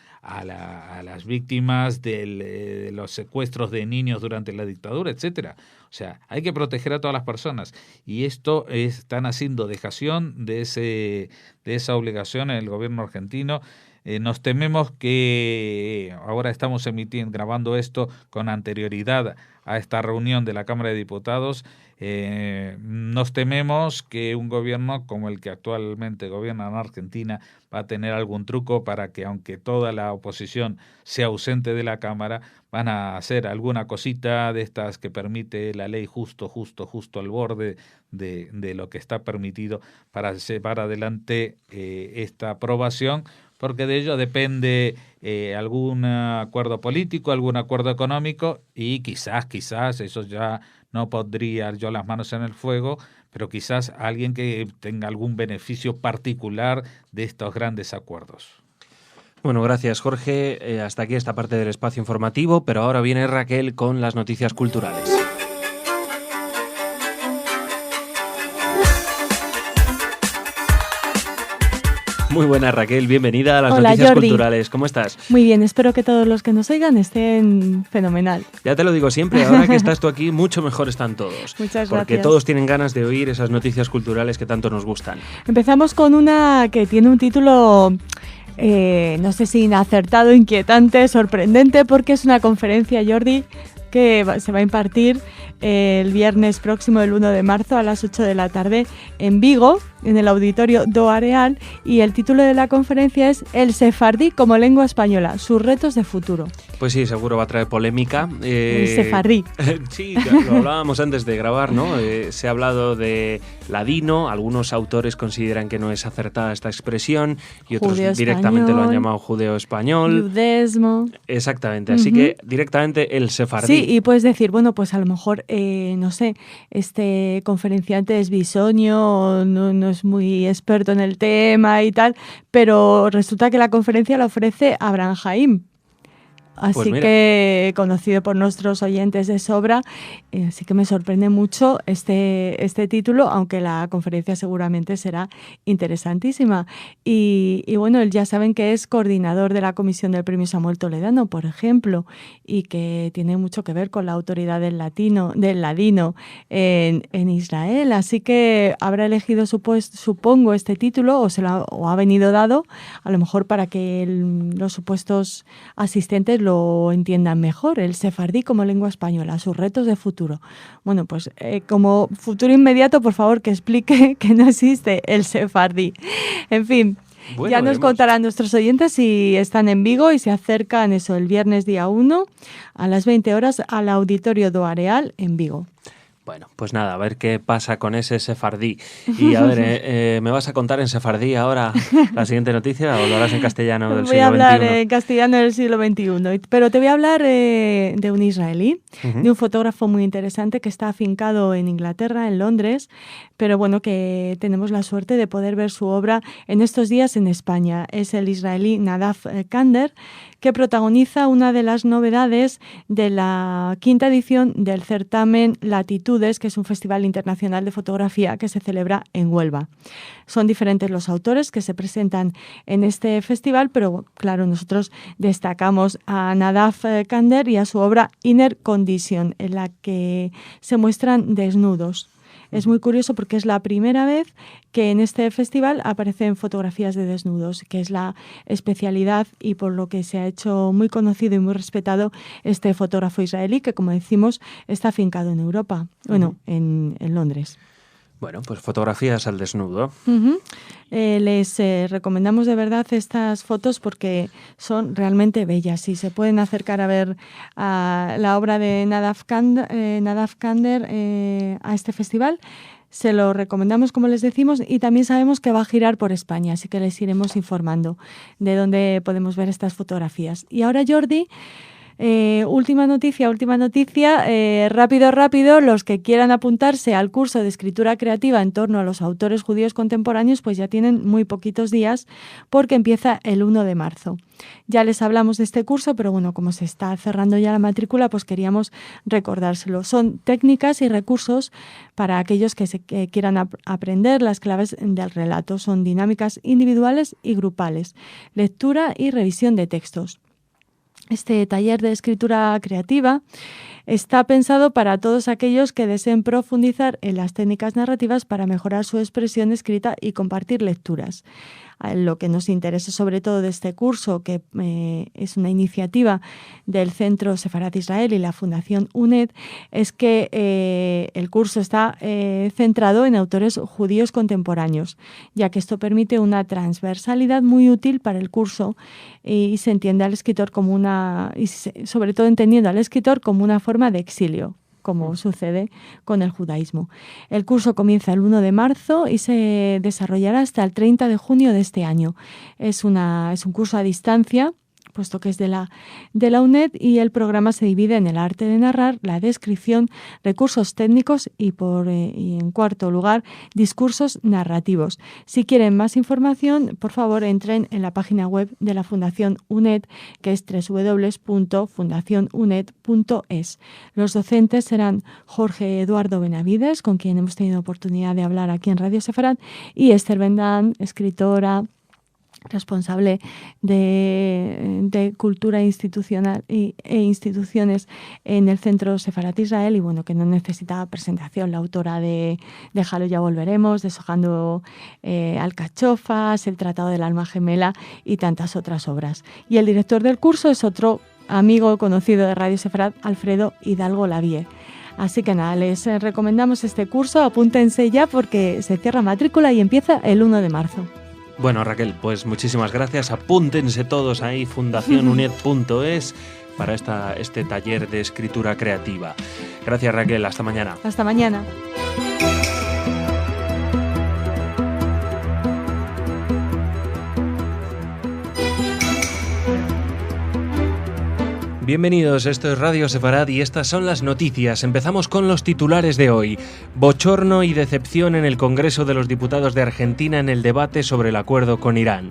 las víctimas de los secuestros de niños durante la dictadura, etcétera. O sea, hay que proteger a todas las personas, y esto están haciendo dejación de esa obligación en el gobierno argentino. Nos tememos que ahora estamos grabando esto con anterioridad a esta reunión de la Cámara de Diputados. Nos tememos que un gobierno como el que actualmente gobierna en Argentina va a tener algún truco para que, aunque toda la oposición sea ausente de la Cámara, van a hacer alguna cosita de estas que permite la ley justo al borde de lo que está permitido para llevar adelante esta aprobación, porque de ello depende algún acuerdo político, algún acuerdo económico, y quizás, eso ya no pondría yo las manos en el fuego, pero quizás alguien que tenga algún beneficio particular de estos grandes acuerdos. Bueno, gracias, Jorge. Hasta aquí esta parte del espacio informativo, pero ahora viene Raquel con las noticias culturales. Muy buenas, Raquel, bienvenida a las Hola, noticias Jordi. culturales. ¿Cómo estás? Muy bien, espero que todos los que nos oigan estén fenomenal. Ya te lo digo siempre, ahora que estás tú aquí, mucho mejor están todos. Muchas porque gracias. todos tienen ganas de oír esas noticias culturales que tanto nos gustan. Empezamos con una que tiene un título, no sé si inacertado, inquietante, sorprendente, porque es una conferencia, Jordi, que se va a impartir el viernes próximo, el 1 de marzo, a las 8 de la tarde en Vigo, en el auditorio do Areal, y el título de la conferencia es El sefardí como lengua española, sus retos de futuro. Pues sí, seguro va a traer polémica. El sefardí. Sí, lo hablábamos antes de grabar, ¿no? Se ha hablado de ladino, algunos autores consideran que no es acertada esta expresión y otros directamente lo han llamado judeo-español. Judesmo. Exactamente, así que directamente el sefardí. Sí, y puedes decir, bueno, pues a lo mejor, no sé, este conferenciante es bisoño, no es muy experto en el tema y tal, pero resulta que la conferencia la ofrece Abraham Jaim. Así pues que conocido por nuestros oyentes de sobra, así que me sorprende mucho este título, aunque la conferencia seguramente será interesantísima. Y bueno, ya saben que es coordinador de la Comisión del Premio Samuel Toledano, por ejemplo, y que tiene mucho que ver con la autoridad del ladino en Israel. Así que habrá elegido, supongo, este título o ha venido dado, a lo mejor para que los supuestos asistentes lo entiendan mejor, el sefardí como lengua española, sus retos de futuro. Bueno, pues como futuro inmediato, por favor, que explique que no existe el sefardí. En fin, bueno, ya nos contarán nuestros oyentes si están en Vigo y se acercan el viernes día 1 a las 20 horas al Auditorio do Areal en Vigo. Bueno, pues nada, a ver qué pasa con ese sefardí. Y a ver, ¿me vas a contar en sefardí ahora la siguiente noticia o lo harás en castellano del siglo XXI? Voy a hablar en castellano del siglo XXI, pero te voy a hablar de un israelí, de un fotógrafo muy interesante que está afincado en Inglaterra, en Londres, pero bueno, que tenemos la suerte de poder ver su obra en estos días en España. Es el israelí Nadav Kander, que protagoniza una de las novedades de la 5ª edición del certamen Latitud Latitudes, que es un festival internacional de fotografía que se celebra en Huelva. Son diferentes los autores que se presentan en este festival, pero claro, nosotros destacamos a Nadav Kander y a su obra Inner Condition, en la que se muestran desnudos. Es muy curioso porque es la primera vez que en este festival aparecen fotografías de desnudos, que es la especialidad y por lo que se ha hecho muy conocido y muy respetado este fotógrafo israelí que, como decimos, está afincado en Europa, en Londres. Bueno, pues fotografías al desnudo. Les recomendamos de verdad estas fotos porque son realmente bellas. Si se pueden acercar a ver a la obra de Nadav Kander a este festival, se lo recomendamos, como les decimos, y también sabemos que va a girar por España, así que les iremos informando de dónde podemos ver estas fotografías. Y ahora, Jordi, última noticia, rápido, los que quieran apuntarse al curso de escritura creativa en torno a los autores judíos contemporáneos, pues ya tienen muy poquitos días porque empieza el 1 de marzo. Ya les hablamos de este curso, pero bueno, como se está cerrando ya la matrícula, pues queríamos recordárselo. Son técnicas y recursos para aquellos que quieran aprender las claves del relato. Son dinámicas individuales y grupales, lectura y revisión de textos. Este taller de escritura creativa está pensado para todos aquellos que deseen profundizar en las técnicas narrativas para mejorar su expresión escrita y compartir lecturas. Lo que nos interesa sobre todo de este curso, que es una iniciativa del Centro Sefarad Israel y la Fundación UNED, es que el curso está centrado en autores judíos contemporáneos, ya que esto permite una transversalidad muy útil para el curso y se entiende al escritor como sobre todo entendiendo al escritor como una forma de exilio, como sucede con el judaísmo. El curso comienza el 1 de marzo y se desarrollará hasta el 30 de junio de este año. Es un curso a distancia, puesto que es de la UNED, y el programa se divide en el arte de narrar, la descripción, recursos técnicos y en cuarto lugar, discursos narrativos. Si quieren más información, por favor entren en la página web de la Fundación UNED, que es www.fundacionuned.es. Los docentes serán Jorge Eduardo Benavides, con quien hemos tenido oportunidad de hablar aquí en Radio Sefarad, y Esther Bendán, escritora, responsable de cultura institucional e instituciones en el Centro Sefarad Israel, y bueno, que no necesita presentación, la autora de Déjalo, ya volveremos, Deshojando alcachofas, El Tratado del Alma Gemela y tantas otras obras. Y el director del curso es otro amigo conocido de Radio Sefarad, Alfredo Hidalgo Lavie. Así que nada, les recomendamos este curso, apúntense ya porque se cierra matrícula y empieza el 1 de marzo. Bueno, Raquel, pues muchísimas gracias. Apúntense todos ahí, fundacionuned.es, para este taller de escritura creativa. Gracias, Raquel. Hasta mañana. Hasta mañana. Bienvenidos, esto es Radio Sefarad y estas son las noticias. Empezamos con los titulares de hoy. Bochorno y decepción en el Congreso de los Diputados de Argentina en el debate sobre el acuerdo con Irán.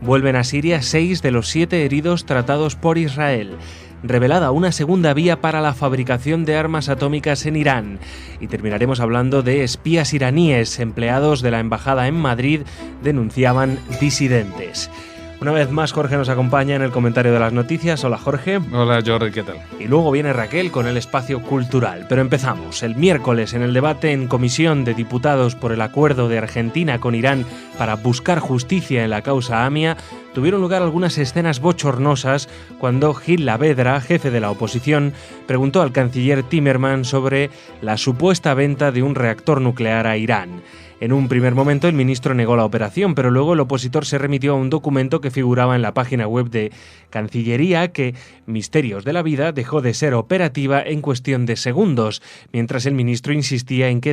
Vuelven a Siria 6 de los 7 heridos tratados por Israel. Revelada una segunda vía para la fabricación de armas atómicas en Irán. Y terminaremos hablando de espías iraníes. Empleados de la embajada en Madrid denunciaban disidentes. Una vez más, Jorge nos acompaña en el comentario de las noticias. Hola, Jorge. Hola, Jordi, ¿qué tal? Y luego viene Raquel con el espacio cultural. Pero empezamos. El miércoles, en el debate en comisión de diputados por el acuerdo de Argentina con Irán para buscar justicia en la causa AMIA, tuvieron lugar algunas escenas bochornosas cuando Gil Lavedra, jefe de la oposición, preguntó al canciller Timmermans sobre la supuesta venta de un reactor nuclear a Irán. En un primer momento el ministro negó la operación, pero luego el opositor se remitió a un documento que figuraba en la página web de Cancillería que, misterios de la vida, dejó de ser operativa en cuestión de segundos, mientras el ministro insistía en que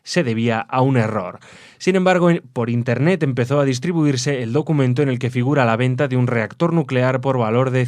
se debía a un error. Sin embargo, por internet empezó a distribuirse el documento en el que figura la venta de un reactor nuclear por valor de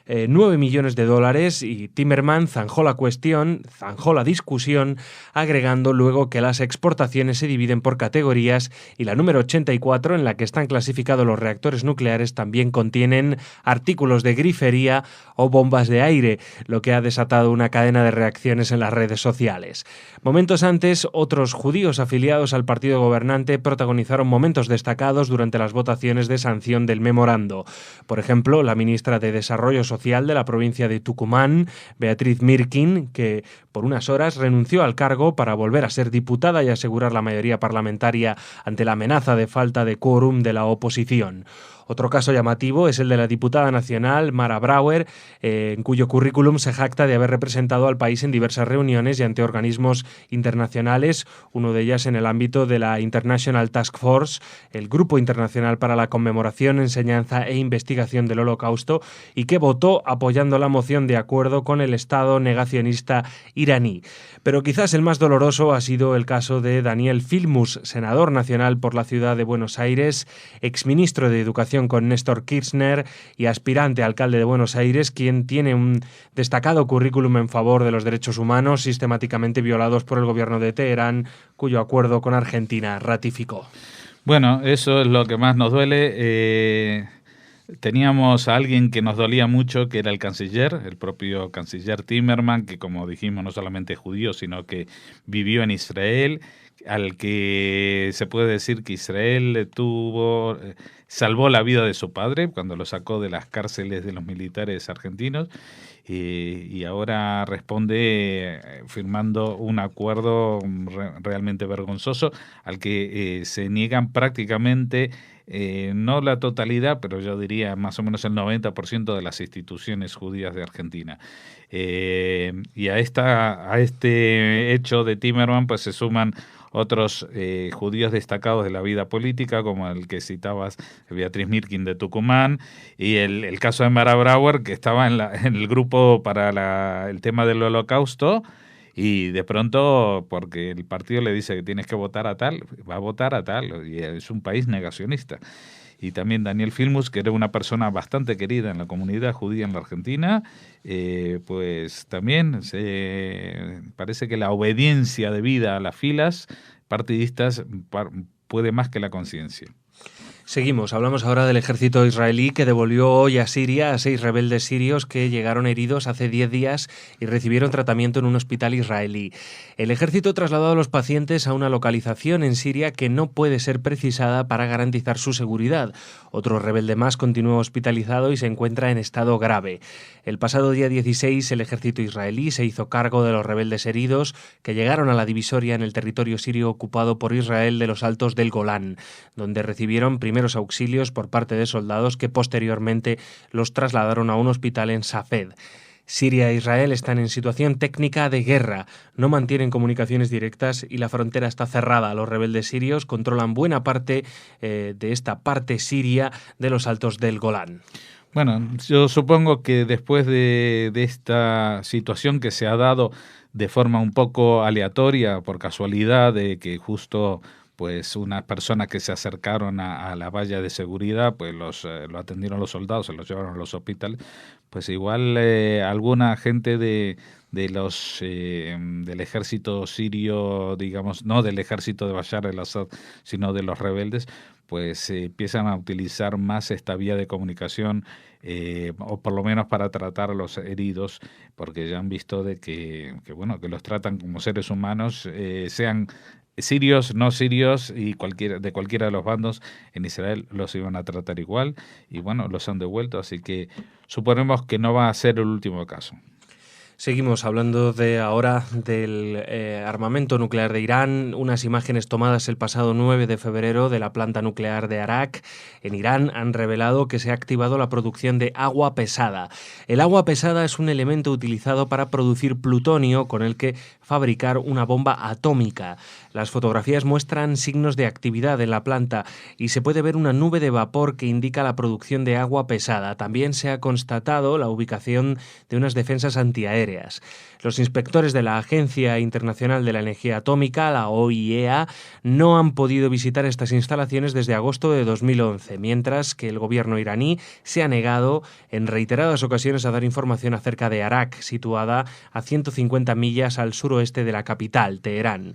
$9 millones y Timmermans zanjó la discusión, agregando luego que las exportaciones se dividen por categorías y la número 84, en la que están clasificados los reactores nucleares, también contienen artículos de grifería o bombas de aire, lo que ha desatado una cadena de reacciones en las redes sociales. Momentos antes, otros judíos afiliados al partido gobernante protagonizaron momentos destacados durante las votaciones de sanción del memorando. Por ejemplo, la ministra de Desarrollo Social de la provincia de Tucumán, Beatriz Mirkin, que por unas horas renunció al cargo para volver a ser diputada y asegurar la mayoría parlamentaria ante la amenaza de falta de quórum de la oposición. Otro caso llamativo es el de la diputada nacional Mara Brauer, en cuyo currículum se jacta de haber representado al país en diversas reuniones y ante organismos internacionales, uno de ellas en el ámbito de la International Task Force, el Grupo Internacional para la Conmemoración, Enseñanza e Investigación del Holocausto, y que votó apoyando la moción de acuerdo con el Estado negacionista iraní. Pero quizás el más doloroso ha sido el caso de Daniel Filmus, senador nacional por la ciudad de Buenos Aires, exministro de Educación con Néstor Kirchner y aspirante a alcalde de Buenos Aires, quien tiene un destacado currículum en favor de los derechos humanos sistemáticamente violados por el gobierno de Teherán, cuyo acuerdo con Argentina ratificó. Bueno, eso es lo que más nos duele. Teníamos a alguien que nos dolía mucho, que era el canciller, el propio canciller Timmermans, que como dijimos no solamente es judío, sino que vivió en Israel, al que se puede decir que Israel salvó la vida de su padre cuando lo sacó de las cárceles de los militares argentinos, y ahora responde firmando un acuerdo realmente vergonzoso al que se niegan prácticamente no la totalidad, pero yo diría más o menos el 90% de las instituciones judías de Argentina. Y a este hecho de Timmermans pues se suman otros judíos destacados de la vida política, como el que citabas, Beatriz Mirkin de Tucumán, y el caso de Mara Brauer, que estaba en el grupo para el tema del Holocausto, y de pronto, porque el partido le dice que tienes que votar a tal, va a votar a tal, y es un país negacionista. Y también Daniel Filmus, que era una persona bastante querida en la comunidad judía en la Argentina, pues también parece que la obediencia debida a las filas partidistas puede más que la conciencia. Seguimos, hablamos ahora del ejército israelí que devolvió hoy a Siria a 6 rebeldes sirios que llegaron heridos hace 10 días y recibieron tratamiento en un hospital israelí. El ejército trasladó a los pacientes a una localización en Siria que no puede ser precisada para garantizar su seguridad. Otro rebelde más continúa hospitalizado y se encuentra en estado grave. El pasado día 16 el ejército israelí se hizo cargo de los rebeldes heridos que llegaron a la divisoria en el territorio sirio ocupado por Israel de los Altos del Golán, donde recibieron primeros auxilios por parte de soldados que posteriormente los trasladaron a un hospital en Safed. Siria e Israel están en situación técnica de guerra, no mantienen comunicaciones directas y la frontera está cerrada. Los rebeldes sirios controlan buena parte de esta parte siria de los Altos del Golán. Bueno, yo supongo que después de esta situación que se ha dado de forma un poco aleatoria, por casualidad, de que justo pues unas personas que se acercaron a la valla de seguridad, pues lo atendieron los soldados, se los llevaron a los hospitales, pues igual alguna gente del ejército sirio, digamos, no del ejército de Bashar al-Assad, sino de los rebeldes, pues empiezan a utilizar más esta vía de comunicación, o por lo menos para tratar a los heridos, porque ya han visto de que los tratan como seres humanos, sean sirios, no sirios, y de cualquiera de los bandos en Israel los iban a tratar igual, y bueno, los han devuelto, así que suponemos que no va a ser el último caso. Seguimos hablando ahora del armamento nuclear de Irán. Unas imágenes tomadas el pasado 9 de febrero de la planta nuclear de Arak en Irán han revelado que se ha activado la producción de agua pesada. El agua pesada es un elemento utilizado para producir plutonio con el que fabricar una bomba atómica. Las fotografías muestran signos de actividad en la planta y se puede ver una nube de vapor que indica la producción de agua pesada. También se ha constatado la ubicación de unas defensas antiaéreas. Los inspectores de la Agencia Internacional de la Energía Atómica, la OIEA, no han podido visitar estas instalaciones desde agosto de 2011, mientras que el gobierno iraní se ha negado en reiteradas ocasiones a dar información acerca de Arak, situada a 150 millas al suroeste de la capital, Teherán.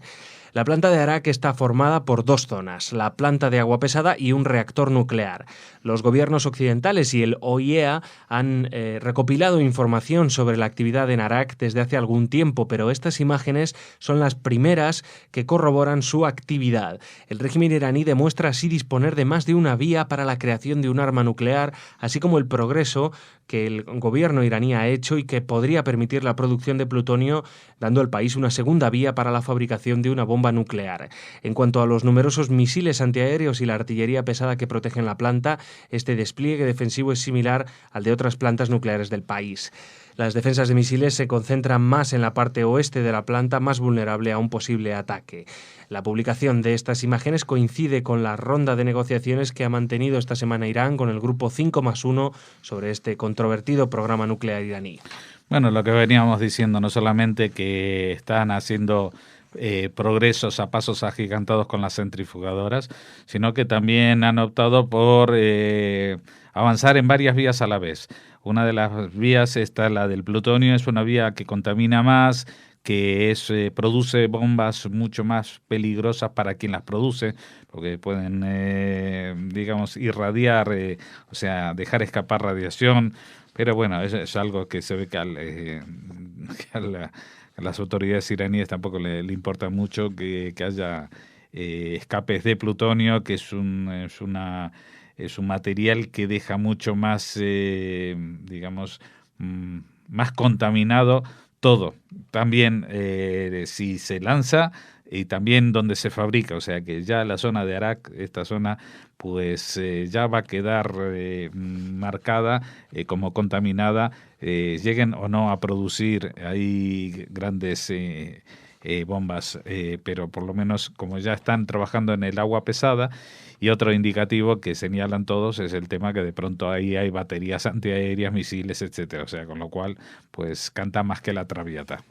La planta de Arak está formada por dos zonas, la planta de agua pesada y un reactor nuclear. Los gobiernos occidentales y el OIEA han recopilado información sobre la actividad en Arak desde hace algún tiempo, pero estas imágenes son las primeras que corroboran su actividad. El régimen iraní demuestra así disponer de más de una vía para la creación de un arma nuclear, así como el progreso que el gobierno iraní ha hecho y que podría permitir la producción de plutonio, dando al país una segunda vía para la fabricación de una bomba nuclear. En cuanto a los numerosos misiles antiaéreos y la artillería pesada que protegen la planta, este despliegue defensivo es similar al de otras plantas nucleares del país. Las defensas de misiles se concentran más en la parte oeste de la planta, más vulnerable a un posible ataque. La publicación de estas imágenes coincide con la ronda de negociaciones que ha mantenido esta semana Irán con el grupo 5+1 sobre este controvertido programa nuclear iraní. Bueno, lo que veníamos diciendo, no solamente que están haciendo progresos a pasos agigantados con las centrifugadoras, sino que también han optado por avanzar en varias vías a la vez. Una de las vías está la del plutonio, es una vía que contamina más, que produce bombas mucho más peligrosas para quien las produce, porque pueden, irradiar, o sea, dejar escapar radiación, pero bueno, es algo que se ve que a las autoridades iraníes tampoco le importa mucho que haya escapes de plutonio, que es un material que deja mucho más, más contaminado todo. También si se lanza y también donde se fabrica, o sea que ya la zona de Arak, esta zona, pues ya va a quedar marcada como contaminada, lleguen o no a producir ahí grandes bombas, pero por lo menos como ya están trabajando en el agua pesada. Y otro indicativo que señalan todos es el tema que de pronto ahí hay baterías antiaéreas, misiles, etcétera, o sea, con lo cual pues canta más que la Traviata.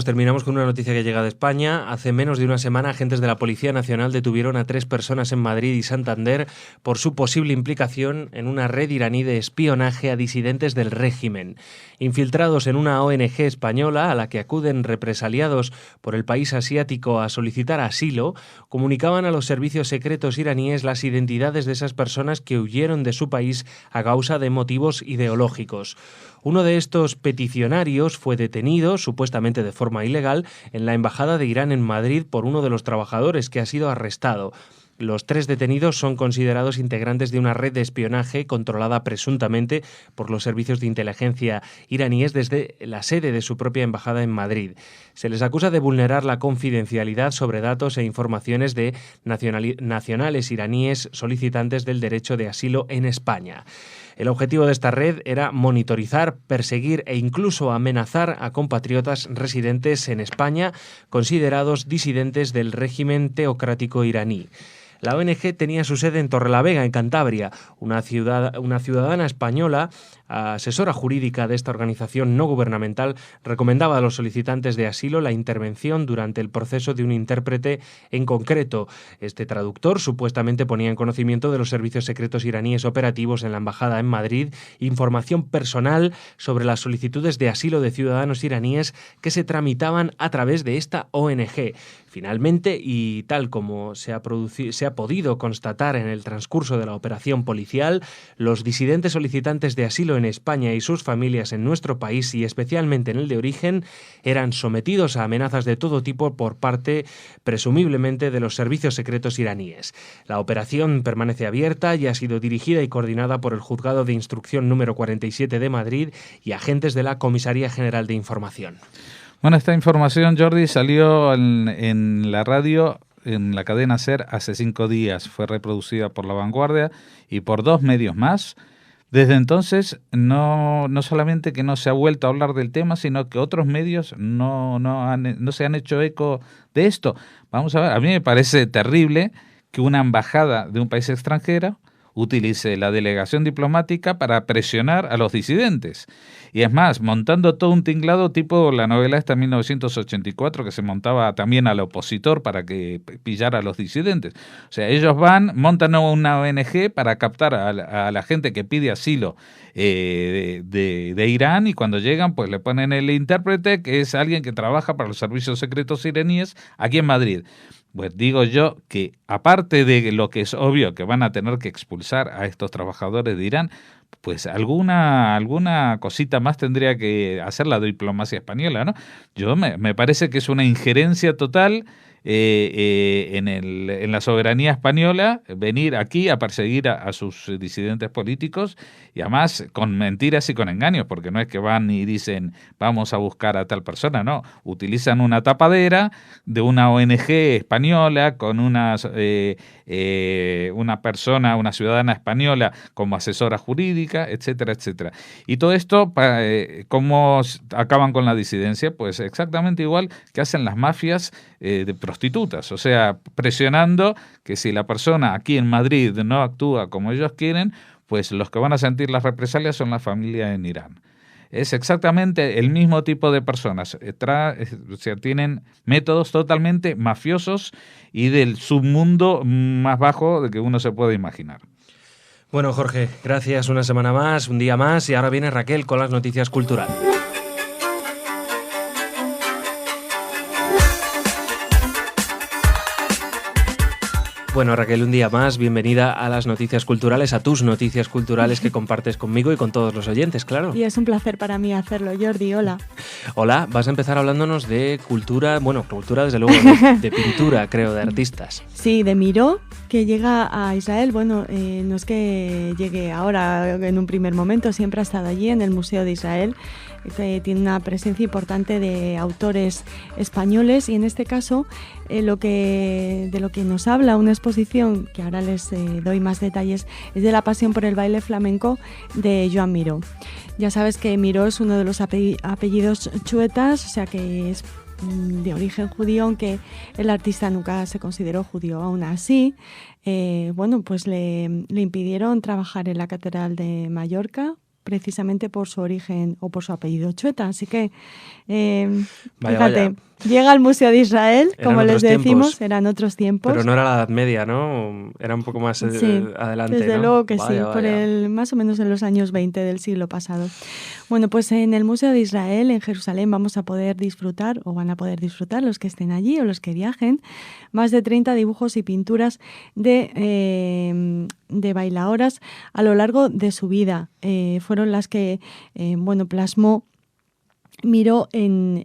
Terminamos con una noticia que llega de España. Hace menos de una semana, agentes de la Policía Nacional detuvieron a 3 personas en Madrid y Santander por su posible implicación en una red iraní de espionaje a disidentes del régimen. Infiltrados en una ONG española a la que acuden represaliados por el país asiático a solicitar asilo, comunicaban a los servicios secretos iraníes las identidades de esas personas que huyeron de su país a causa de motivos ideológicos. Uno de estos peticionarios fue detenido, supuestamente de forma ilegal, en la Embajada de Irán en Madrid por uno de los trabajadores que ha sido arrestado. Los 3 detenidos son considerados integrantes de una red de espionaje controlada presuntamente por los servicios de inteligencia iraníes desde la sede de su propia embajada en Madrid. Se les acusa de vulnerar la confidencialidad sobre datos e informaciones de nacionales iraníes solicitantes del derecho de asilo en España. El objetivo de esta red era monitorizar, perseguir e incluso amenazar a compatriotas residentes en España considerados disidentes del régimen teocrático iraní. La ONG tenía su sede en Torrelavega, en Cantabria. Una ciudadana española, asesora jurídica de esta organización no gubernamental, recomendaba a los solicitantes de asilo la intervención durante el proceso de un intérprete en concreto. Este traductor supuestamente ponía en conocimiento de los servicios secretos iraníes operativos en la embajada en Madrid información personal sobre las solicitudes de asilo de ciudadanos iraníes que se tramitaban a través de esta ONG. Finalmente, y tal como se ha podido constatar en el transcurso de la operación policial, los disidentes solicitantes de asilo en España y sus familias en nuestro país, y especialmente en el de origen, eran sometidos a amenazas de todo tipo por parte, presumiblemente, de los servicios secretos iraníes. La operación permanece abierta y ha sido dirigida y coordinada por el Juzgado de Instrucción número 47 de Madrid y agentes de la Comisaría General de Información. Bueno, esta información, Jordi, salió en la radio, en la cadena SER, hace 5 días. Fue reproducida por La Vanguardia y por 2 medios más, Desde entonces, no solamente que no se ha vuelto a hablar del tema, sino que otros medios no se han hecho eco de esto. Vamos a ver, a mí me parece terrible que una embajada de un país extranjero utilice la delegación diplomática para presionar a los disidentes. Y es más, montando todo un tinglado tipo la novela esta 1984, que se montaba también al opositor para que pillara a los disidentes. O sea, ellos montan una ONG para captar a la gente que pide asilo de Irán, y cuando llegan pues le ponen el intérprete, que es alguien que trabaja para los servicios secretos iraníes aquí en Madrid. Pues digo yo que, aparte de lo que es obvio que van a tener que expulsar a estos trabajadores de Irán, pues alguna cosita más tendría que hacer la diplomacia española, ¿no? Me parece que es una injerencia total en la soberanía española, venir aquí a perseguir a sus disidentes políticos, y además con mentiras y con engaños, porque no es que van y dicen vamos a buscar a tal persona, no, utilizan una tapadera de una ONG española con una persona, una ciudadana española como asesora jurídica, etcétera, etcétera. Y todo esto, ¿cómo acaban con la disidencia? Pues exactamente igual que hacen las mafias de prostitutas, o sea, presionando que si la persona aquí en Madrid no actúa como ellos quieren, pues los que van a sentir las represalias son la familia en Irán. Es exactamente el mismo tipo de personas, o sea, tienen métodos totalmente mafiosos y del submundo más bajo de que uno se puede imaginar. Bueno, Jorge, gracias una semana más, un día más, y ahora viene Raquel con las noticias culturales. Bueno, Raquel, un día más, bienvenida a las noticias culturales, a tus noticias culturales que compartes conmigo y con todos los oyentes, claro. Y es un placer para mí hacerlo, Jordi, hola. Hola, vas a empezar hablándonos de cultura, bueno, cultura desde luego, de pintura, creo, de artistas. Sí, de Miró, que llega a Israel. Bueno, no es que llegue ahora en un primer momento, siempre ha estado allí en el Museo de Israel, que tiene una presencia importante de autores españoles, y en este caso de lo que nos habla una exposición, que ahora les doy más detalles, es de la pasión por el baile flamenco de Joan Miró. Ya sabes que Miró es uno de los apellidos chuetas, o sea que es de origen judío, aunque el artista nunca se consideró judío. Aún así, pues le impidieron trabajar en la Catedral de Mallorca, precisamente por su origen o por su apellido chueta. Así que, fíjate, llega al Museo de Israel, como les decimos, eran otros tiempos. Pero no era la Edad Media, ¿no? Era un poco más adelante, desde ¿no? luego que sí, más o menos en los años 20 del siglo pasado. Bueno, pues en el Museo de Israel, en Jerusalén, vamos a poder disfrutar, o van a poder disfrutar los que estén allí o los que viajen, más de 30 dibujos y pinturas de bailaoras a lo largo de su vida. Fueron las que plasmó Miró en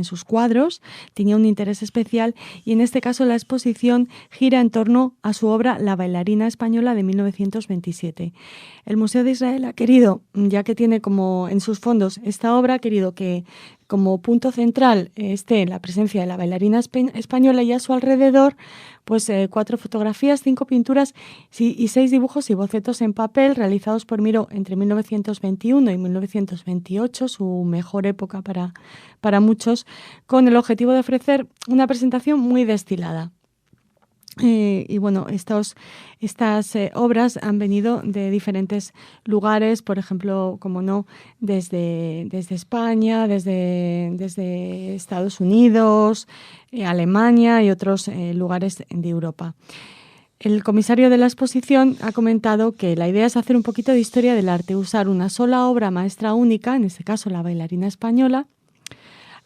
sus cuadros, tenía un interés especial, y en este caso la exposición gira en torno a su obra La bailarina española de 1927. El Museo de Israel ha querido, ya que tiene como en sus fondos esta obra, ha querido que como punto central esté la presencia de la bailarina española, y a su alrededor pues 4 fotografías, 5 pinturas y 6 dibujos y bocetos en papel realizados por Miró entre 1921 y 1928, su mejor época para muchos, con el objetivo de ofrecer una presentación muy destilada. Y bueno, estas obras han venido de diferentes lugares, por ejemplo, como no, desde España, desde Estados Unidos, Alemania y otros lugares de Europa. El comisario de la exposición ha comentado que la idea es hacer un poquito de historia del arte, usar una sola obra maestra única, en este caso La bailarina española,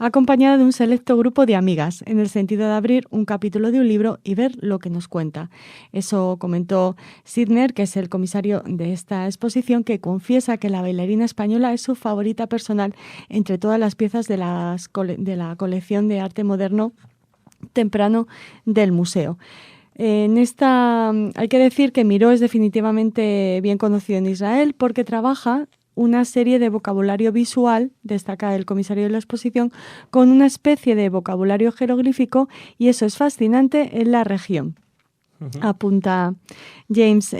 acompañada de un selecto grupo de amigas, en el sentido de abrir un capítulo de un libro y ver lo que nos cuenta. Eso comentó Sidner, que es el comisario de esta exposición, que confiesa que La bailarina española es su favorita personal entre todas las piezas de la colección de arte moderno temprano del museo. En esta hay que decir que Miró es definitivamente bien conocido en Israel porque trabaja una serie de vocabulario visual, destaca el comisario de la exposición, con una especie de vocabulario jeroglífico, y eso es fascinante en la región. apunta James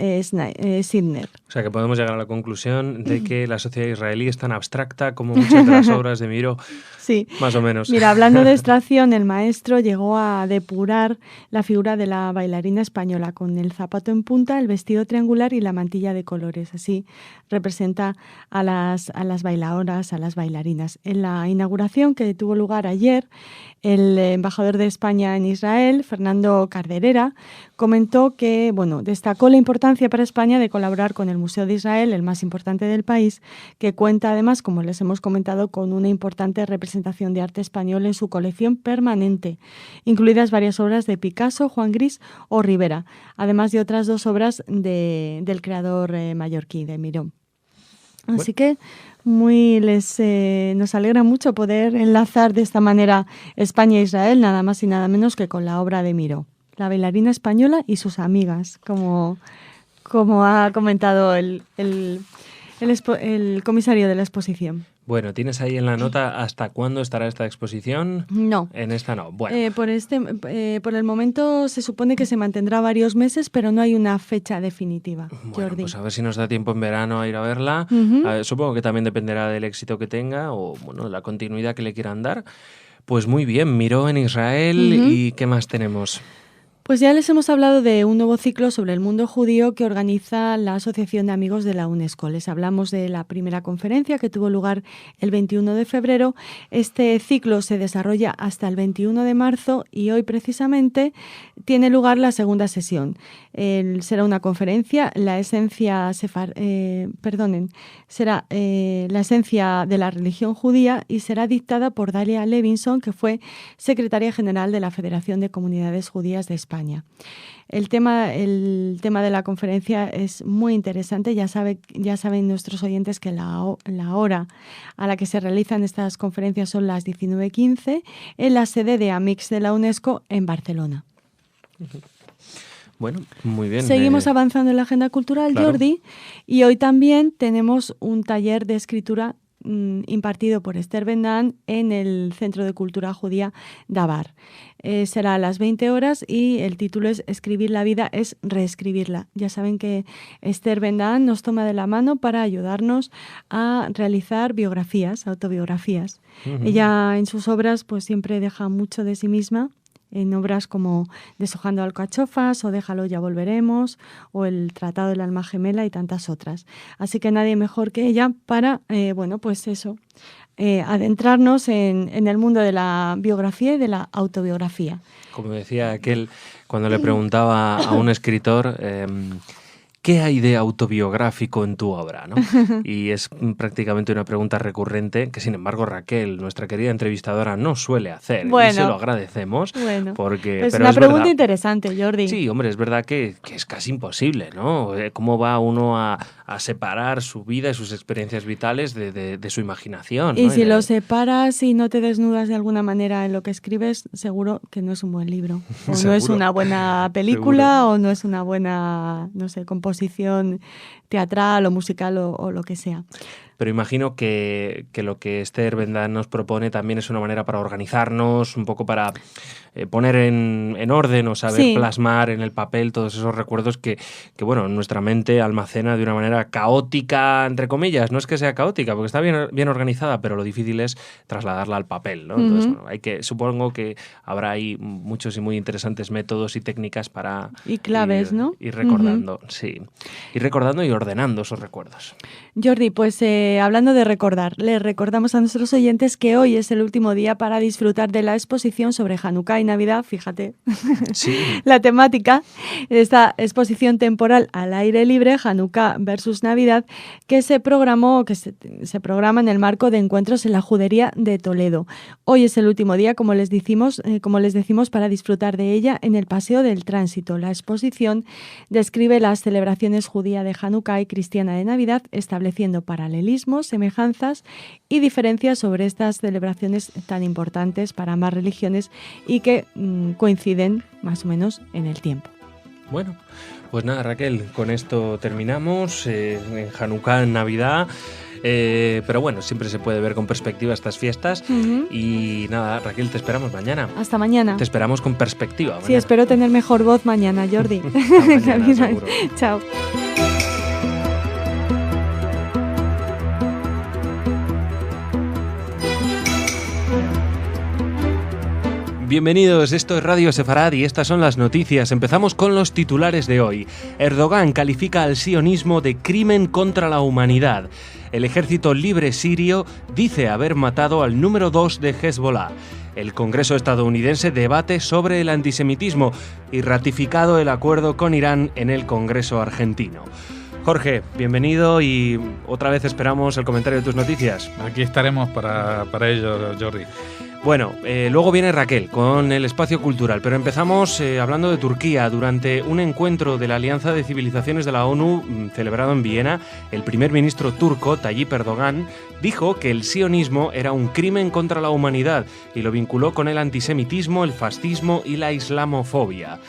Sidner. O sea que podemos llegar a la conclusión de que la sociedad israelí es tan abstracta como muchas de las obras de Miró. Sí. Más o menos. Mira, hablando de abstracción, el maestro llegó a depurar la figura de la bailarina española con el zapato en punta, el vestido triangular y la mantilla de colores. Así representa a las bailadoras, a las bailarinas. En la inauguración que tuvo lugar ayer, el embajador de España en Israel, Fernando Carderera, comentó que, destacó la importancia para España de colaborar con el Museo de Israel, el más importante del país, que cuenta además, como les hemos comentado, con una importante representación de arte español en su colección permanente, incluidas varias obras de Picasso, Juan Gris o Rivera, además de otras 2 obras del creador mallorquí, de Miró. Así que nos alegra mucho poder enlazar de esta manera España e Israel, nada más y nada menos que con la obra de Miró, la bailarina española y sus amigas, como ha comentado el comisario de la exposición. Bueno, ¿tienes ahí en la nota hasta cuándo estará esta exposición? No. En esta no. Bueno. Por el momento se supone que se mantendrá varios meses, pero no hay una fecha definitiva. Bueno, Jordi. Pues a ver si nos da tiempo en verano a ir a verla. Uh-huh. Supongo que también dependerá del éxito que tenga o la continuidad que le quieran dar. Pues muy bien, Miró en Israel. Uh-huh. ¿Y qué más tenemos? Pues ya les hemos hablado de un nuevo ciclo sobre el mundo judío que organiza la Asociación de Amigos de la UNESCO. Les hablamos de la primera conferencia que tuvo lugar el 21 de febrero. Este ciclo se desarrolla hasta el 21 de marzo y hoy precisamente tiene lugar la segunda sesión. Será una conferencia, la esencia de la religión judía, y será dictada por Dalia Levinson, que fue secretaria general de la Federación de Comunidades Judías de España. El tema de la conferencia es muy interesante. Ya saben nuestros oyentes que la hora a la que se realizan estas conferencias son las 19:15 en la sede de Amix de la UNESCO en Barcelona. Bueno, muy bien. Seguimos avanzando en la agenda cultural, claro. Jordi, y hoy también tenemos un taller de escritura impartido por Esther Ben-Dan en el Centro de Cultura Judía Dabar. Será a las 20 horas y el título es Escribir la vida es reescribirla. Ya saben que Esther Ben-Dan nos toma de la mano para ayudarnos a realizar autobiografías. Uh-huh. Ella en sus obras pues siempre deja mucho de sí misma, en obras como Deshojando alcachofas o Déjalo, ya volveremos, o El Tratado del Alma Gemela y tantas otras. Así que nadie mejor que ella para, adentrarnos en el mundo de la biografía y de la autobiografía. Como decía aquel, cuando le preguntaba a un escritor ¿qué hay de autobiográfico en tu obra? ¿No? Y es prácticamente una pregunta recurrente que, sin embargo, Raquel, nuestra querida entrevistadora, no suele hacer. Bueno, y se lo agradecemos. Bueno, porque, es una pregunta interesante, Jordi. Sí, hombre, es verdad que es casi imposible, ¿no? ¿Cómo va uno a separar su vida y sus experiencias vitales de su imaginación? Y ¿no? si lo separas y no te desnudas de alguna manera en lo que escribes, seguro que no es un buen libro. O no es una buena película, o no es una buena, composición teatral o musical o lo que sea. Pero imagino que lo que Esther Ben-Dan nos propone también es una manera para organizarnos, un poco para poner en orden o saber plasmar en el papel todos esos recuerdos que nuestra mente almacena de una manera caótica, entre comillas. No es que sea caótica, porque está bien organizada, pero lo difícil es trasladarla al papel, ¿no? Uh-huh. Entonces, supongo que habrá ahí muchos y muy interesantes métodos y técnicas para y claves, ir recordando, uh-huh. sí. Ir recordando y ordenando esos recuerdos. Jordi, pues hablando de recordar, les recordamos a nuestros oyentes que hoy es el último día para disfrutar de la exposición sobre Hanukkah y Navidad, fíjate, sí. La temática de esta exposición temporal al aire libre, Hanukkah versus Navidad, que se programa en el marco de encuentros en la Judería de Toledo. Hoy es el último día, como les decimos, para disfrutar de ella en el Paseo del Tránsito. La exposición describe las celebraciones judía de Hanukkah y cristiana de Navidad, estableciendo paralelismos, semejanzas y diferencias sobre estas celebraciones tan importantes para ambas religiones y que coinciden más o menos en el tiempo. Bueno, pues nada, Raquel, con esto terminamos en Hanukkah, en Navidad. Pero bueno, siempre se puede ver con perspectiva estas fiestas. Y nada, Raquel, te esperamos mañana. Hasta mañana. Te esperamos con perspectiva. Sí, espero tener mejor voz mañana, Jordi. Mañana, seguro. Chao. Bienvenidos, esto es Radio Sefarad y estas son las noticias. Empezamos con los titulares de hoy. Erdogan califica al sionismo de crimen contra la humanidad. El ejército libre sirio dice haber matado al número 2 de Hezbollah. El Congreso estadounidense debate sobre el antisemitismo y ratificado el acuerdo con Irán en el Congreso argentino. Jorge, bienvenido y otra vez esperamos el comentario de tus noticias. Aquí estaremos para ello, Jordi. Bueno, luego viene Raquel con el espacio cultural, pero empezamos hablando de Turquía. Durante un encuentro de la Alianza de Civilizaciones de la ONU celebrado en Viena, el primer ministro turco, Tayyip Erdogan, dijo que el sionismo era un crimen contra la humanidad y lo vinculó con el antisemitismo, el fascismo y la islamofobia.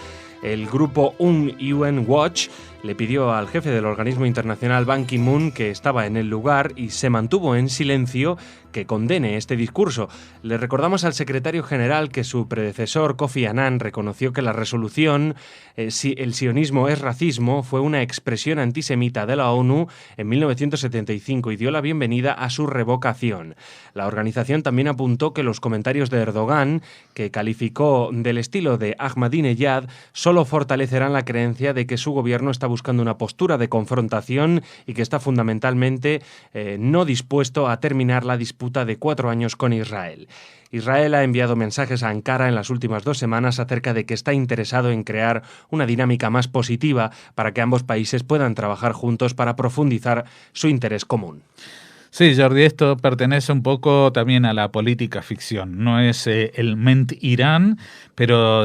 El grupo UN Watch le pidió al jefe del organismo internacional Ban Ki-moon, que estaba en el lugar y se mantuvo en silencio, que condene este discurso. Le recordamos al secretario general que su predecesor, Kofi Annan, reconoció que la resolución Si el sionismo es racismo fue una expresión antisemita de la ONU en 1975 y dio la bienvenida a su revocación. La organización también apuntó que los comentarios de Erdogan, que calificó del estilo de Ahmadinejad, solo fortalecerán la creencia de que su gobierno está buscando una postura de confrontación y que está fundamentalmente no dispuesto a terminar la disputa de 4 años con Israel. Israel ha enviado mensajes a Ankara en las últimas 2 semanas acerca de que está interesado en crear una dinámica más positiva para que ambos países puedan trabajar juntos para profundizar su interés común. Sí, Jordi, esto pertenece un poco también a la política ficción. No es el Ment Irán, pero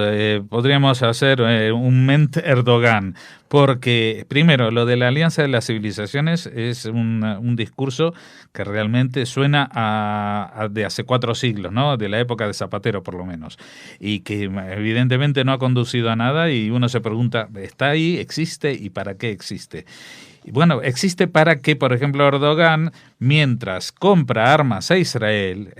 podríamos hacer un Ment Erdogan. Porque, primero, lo de la Alianza de las Civilizaciones es un discurso que realmente suena a de hace 4 siglos, ¿no? De la época de Zapatero, por lo menos. Y que evidentemente no ha conducido a nada y uno se pregunta, ¿está ahí? ¿Existe? ¿Y para qué existe? Y bueno, existe para que, por ejemplo, Erdogan, mientras compra armas a Israel,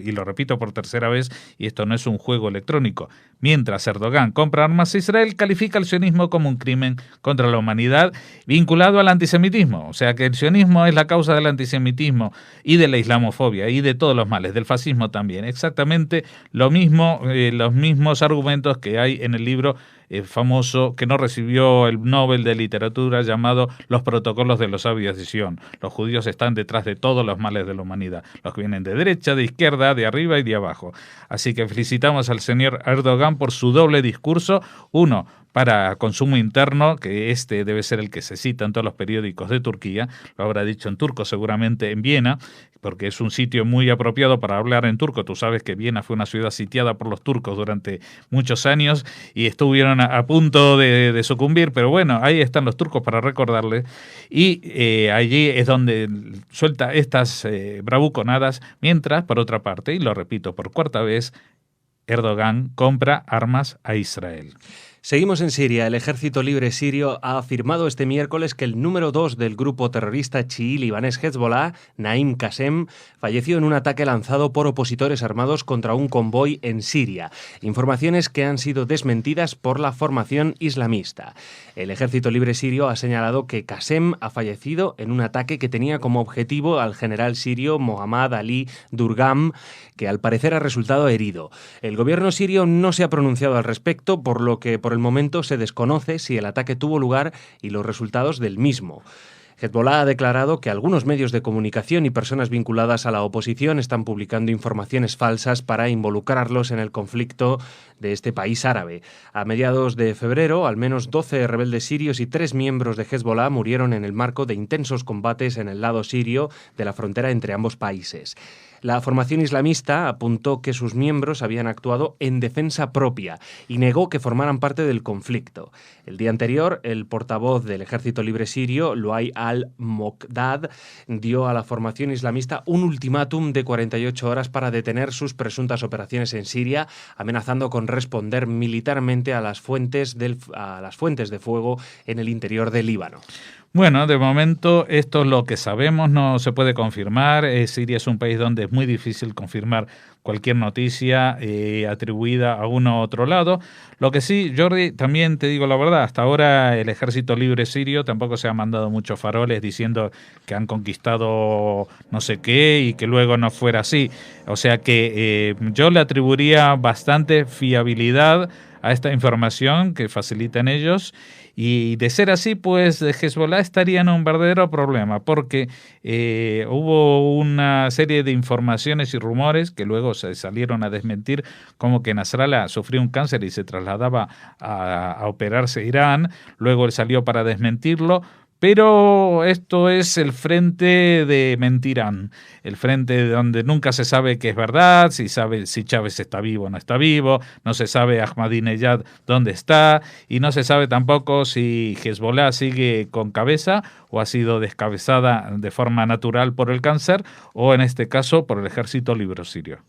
y lo repito por tercera vez, y esto no es un juego electrónico, mientras Erdogan compra armas a Israel, califica el sionismo como un crimen contra la humanidad vinculado al antisemitismo. O sea que el sionismo es la causa del antisemitismo y de la islamofobia y de todos los males, del fascismo también. Exactamente lo mismo, los mismos argumentos que hay en el libro famoso que no recibió el Nobel de Literatura llamado Los Protocolos de los Sabios de Sion. Los judíos están detrás de todos los males de la humanidad, los que vienen de derecha, de izquierda, de arriba y de abajo. Así que felicitamos al señor Erdogan por su doble discurso, uno para consumo interno, que este debe ser el que se cita en todos los periódicos de Turquía, lo habrá dicho en turco seguramente en Viena, porque es un sitio muy apropiado para hablar en turco. Tú sabes que Viena fue una ciudad sitiada por los turcos durante muchos años y estuvieron a punto de sucumbir, pero bueno, ahí están los turcos para recordarles, y allí es donde suelta estas bravuconadas, mientras, por otra parte, y lo repito por 4ª vez, Erdogan compra armas a Israel. Seguimos en Siria. El Ejército Libre Sirio ha afirmado este miércoles que el número 2 del grupo terrorista chií libanés Hezbollah, Naim Qassem, falleció en un ataque lanzado por opositores armados contra un convoy en Siria. Informaciones que han sido desmentidas por la formación islamista. El Ejército Libre Sirio ha señalado que Qassem ha fallecido en un ataque que tenía como objetivo al general sirio Mohammad Ali Durgam, que al parecer ha resultado herido. El gobierno sirio no se ha pronunciado al respecto, por lo que por el momento se desconoce si el ataque tuvo lugar y los resultados del mismo. Hezbollah ha declarado que algunos medios de comunicación y personas vinculadas a la oposición están publicando informaciones falsas para involucrarlos en el conflicto de este país árabe. A mediados de febrero, al menos 12 rebeldes sirios y 3 miembros de Hezbollah murieron en el marco de intensos combates en el lado sirio de la frontera entre ambos países. La formación islamista apuntó que sus miembros habían actuado en defensa propia y negó que formaran parte del conflicto. El día anterior, el portavoz del Ejército Libre Sirio, Luay al-Moqdad, dio a la formación islamista un ultimátum de 48 horas para detener sus presuntas operaciones en Siria, amenazando con responder militarmente a las fuentes de fuego en el interior del Líbano. Bueno, de momento esto es lo que sabemos, no se puede confirmar. Siria es un país donde es muy difícil confirmar cualquier noticia atribuida a uno u otro lado. Lo que sí, Jordi, también te digo la verdad, hasta ahora el Ejército Libre Sirio tampoco se ha mandado muchos faroles diciendo que han conquistado no sé qué y que luego no fuera así. O sea que yo le atribuiría bastante fiabilidad a esta información que facilitan ellos. Y de ser así, pues Hezbollah estaría en un verdadero problema, porque hubo una serie de informaciones y rumores que luego se salieron a desmentir, como que Nasrallah sufrió un cáncer y se trasladaba a operarse a Irán, luego él salió para desmentirlo. Pero esto es el frente de Mentirán, el frente donde nunca se sabe qué es verdad, si Chávez está vivo o no está vivo, no se sabe Ahmadinejad dónde está y no se sabe tampoco si Hezbollah sigue con cabeza o ha sido descabezada de forma natural por el cáncer o en este caso por el Ejército Libre Sirio.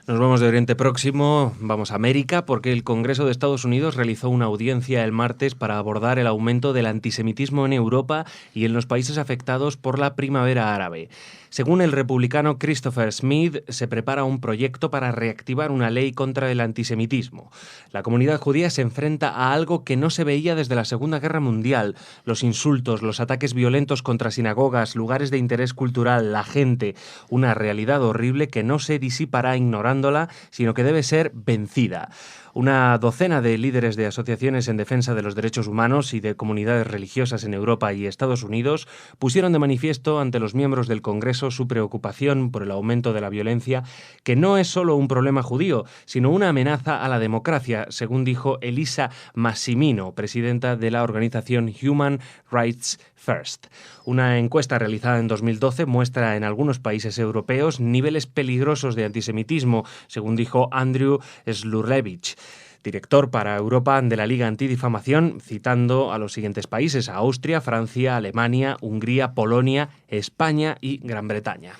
Nos vamos de Oriente Próximo, vamos a América, porque el Congreso de Estados Unidos realizó una audiencia el martes para abordar el aumento del antisemitismo en Europa y en los países afectados por la primavera árabe. Según el republicano Christopher Smith, se prepara un proyecto para reactivar una ley contra el antisemitismo. La comunidad judía se enfrenta a algo que no se veía desde la Segunda Guerra Mundial: los insultos, los ataques violentos contra sinagogas, lugares de interés cultural, la gente. Una realidad horrible que no se disipará ignorándola, sino que debe ser vencida. Una docena de líderes de asociaciones en defensa de los derechos humanos y de comunidades religiosas en Europa y Estados Unidos pusieron de manifiesto ante los miembros del Congreso su preocupación por el aumento de la violencia, que no es solo un problema judío, sino una amenaza a la democracia, según dijo Elisa Massimino, presidenta de la organización Human Rights First. Una encuesta realizada en 2012 muestra en algunos países europeos niveles peligrosos de antisemitismo, según dijo Andrew Slurevich, director para Europa de la Liga Antidifamación, citando a los siguientes países: a Austria, Francia, Alemania, Hungría, Polonia, España y Gran Bretaña.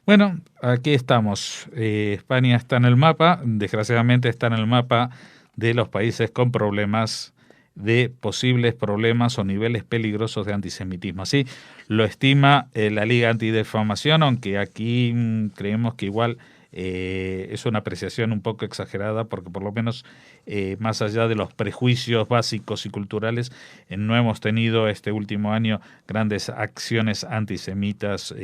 Bueno, aquí estamos. España está en el mapa, desgraciadamente está en el mapa de los países con problemas, de posibles problemas o niveles peligrosos de antisemitismo. Así lo estima la Liga Antidifamación, aunque aquí creemos que igual es una apreciación un poco exagerada, porque por lo menos más allá de los prejuicios básicos y culturales, no hemos tenido este último año grandes acciones antisemitas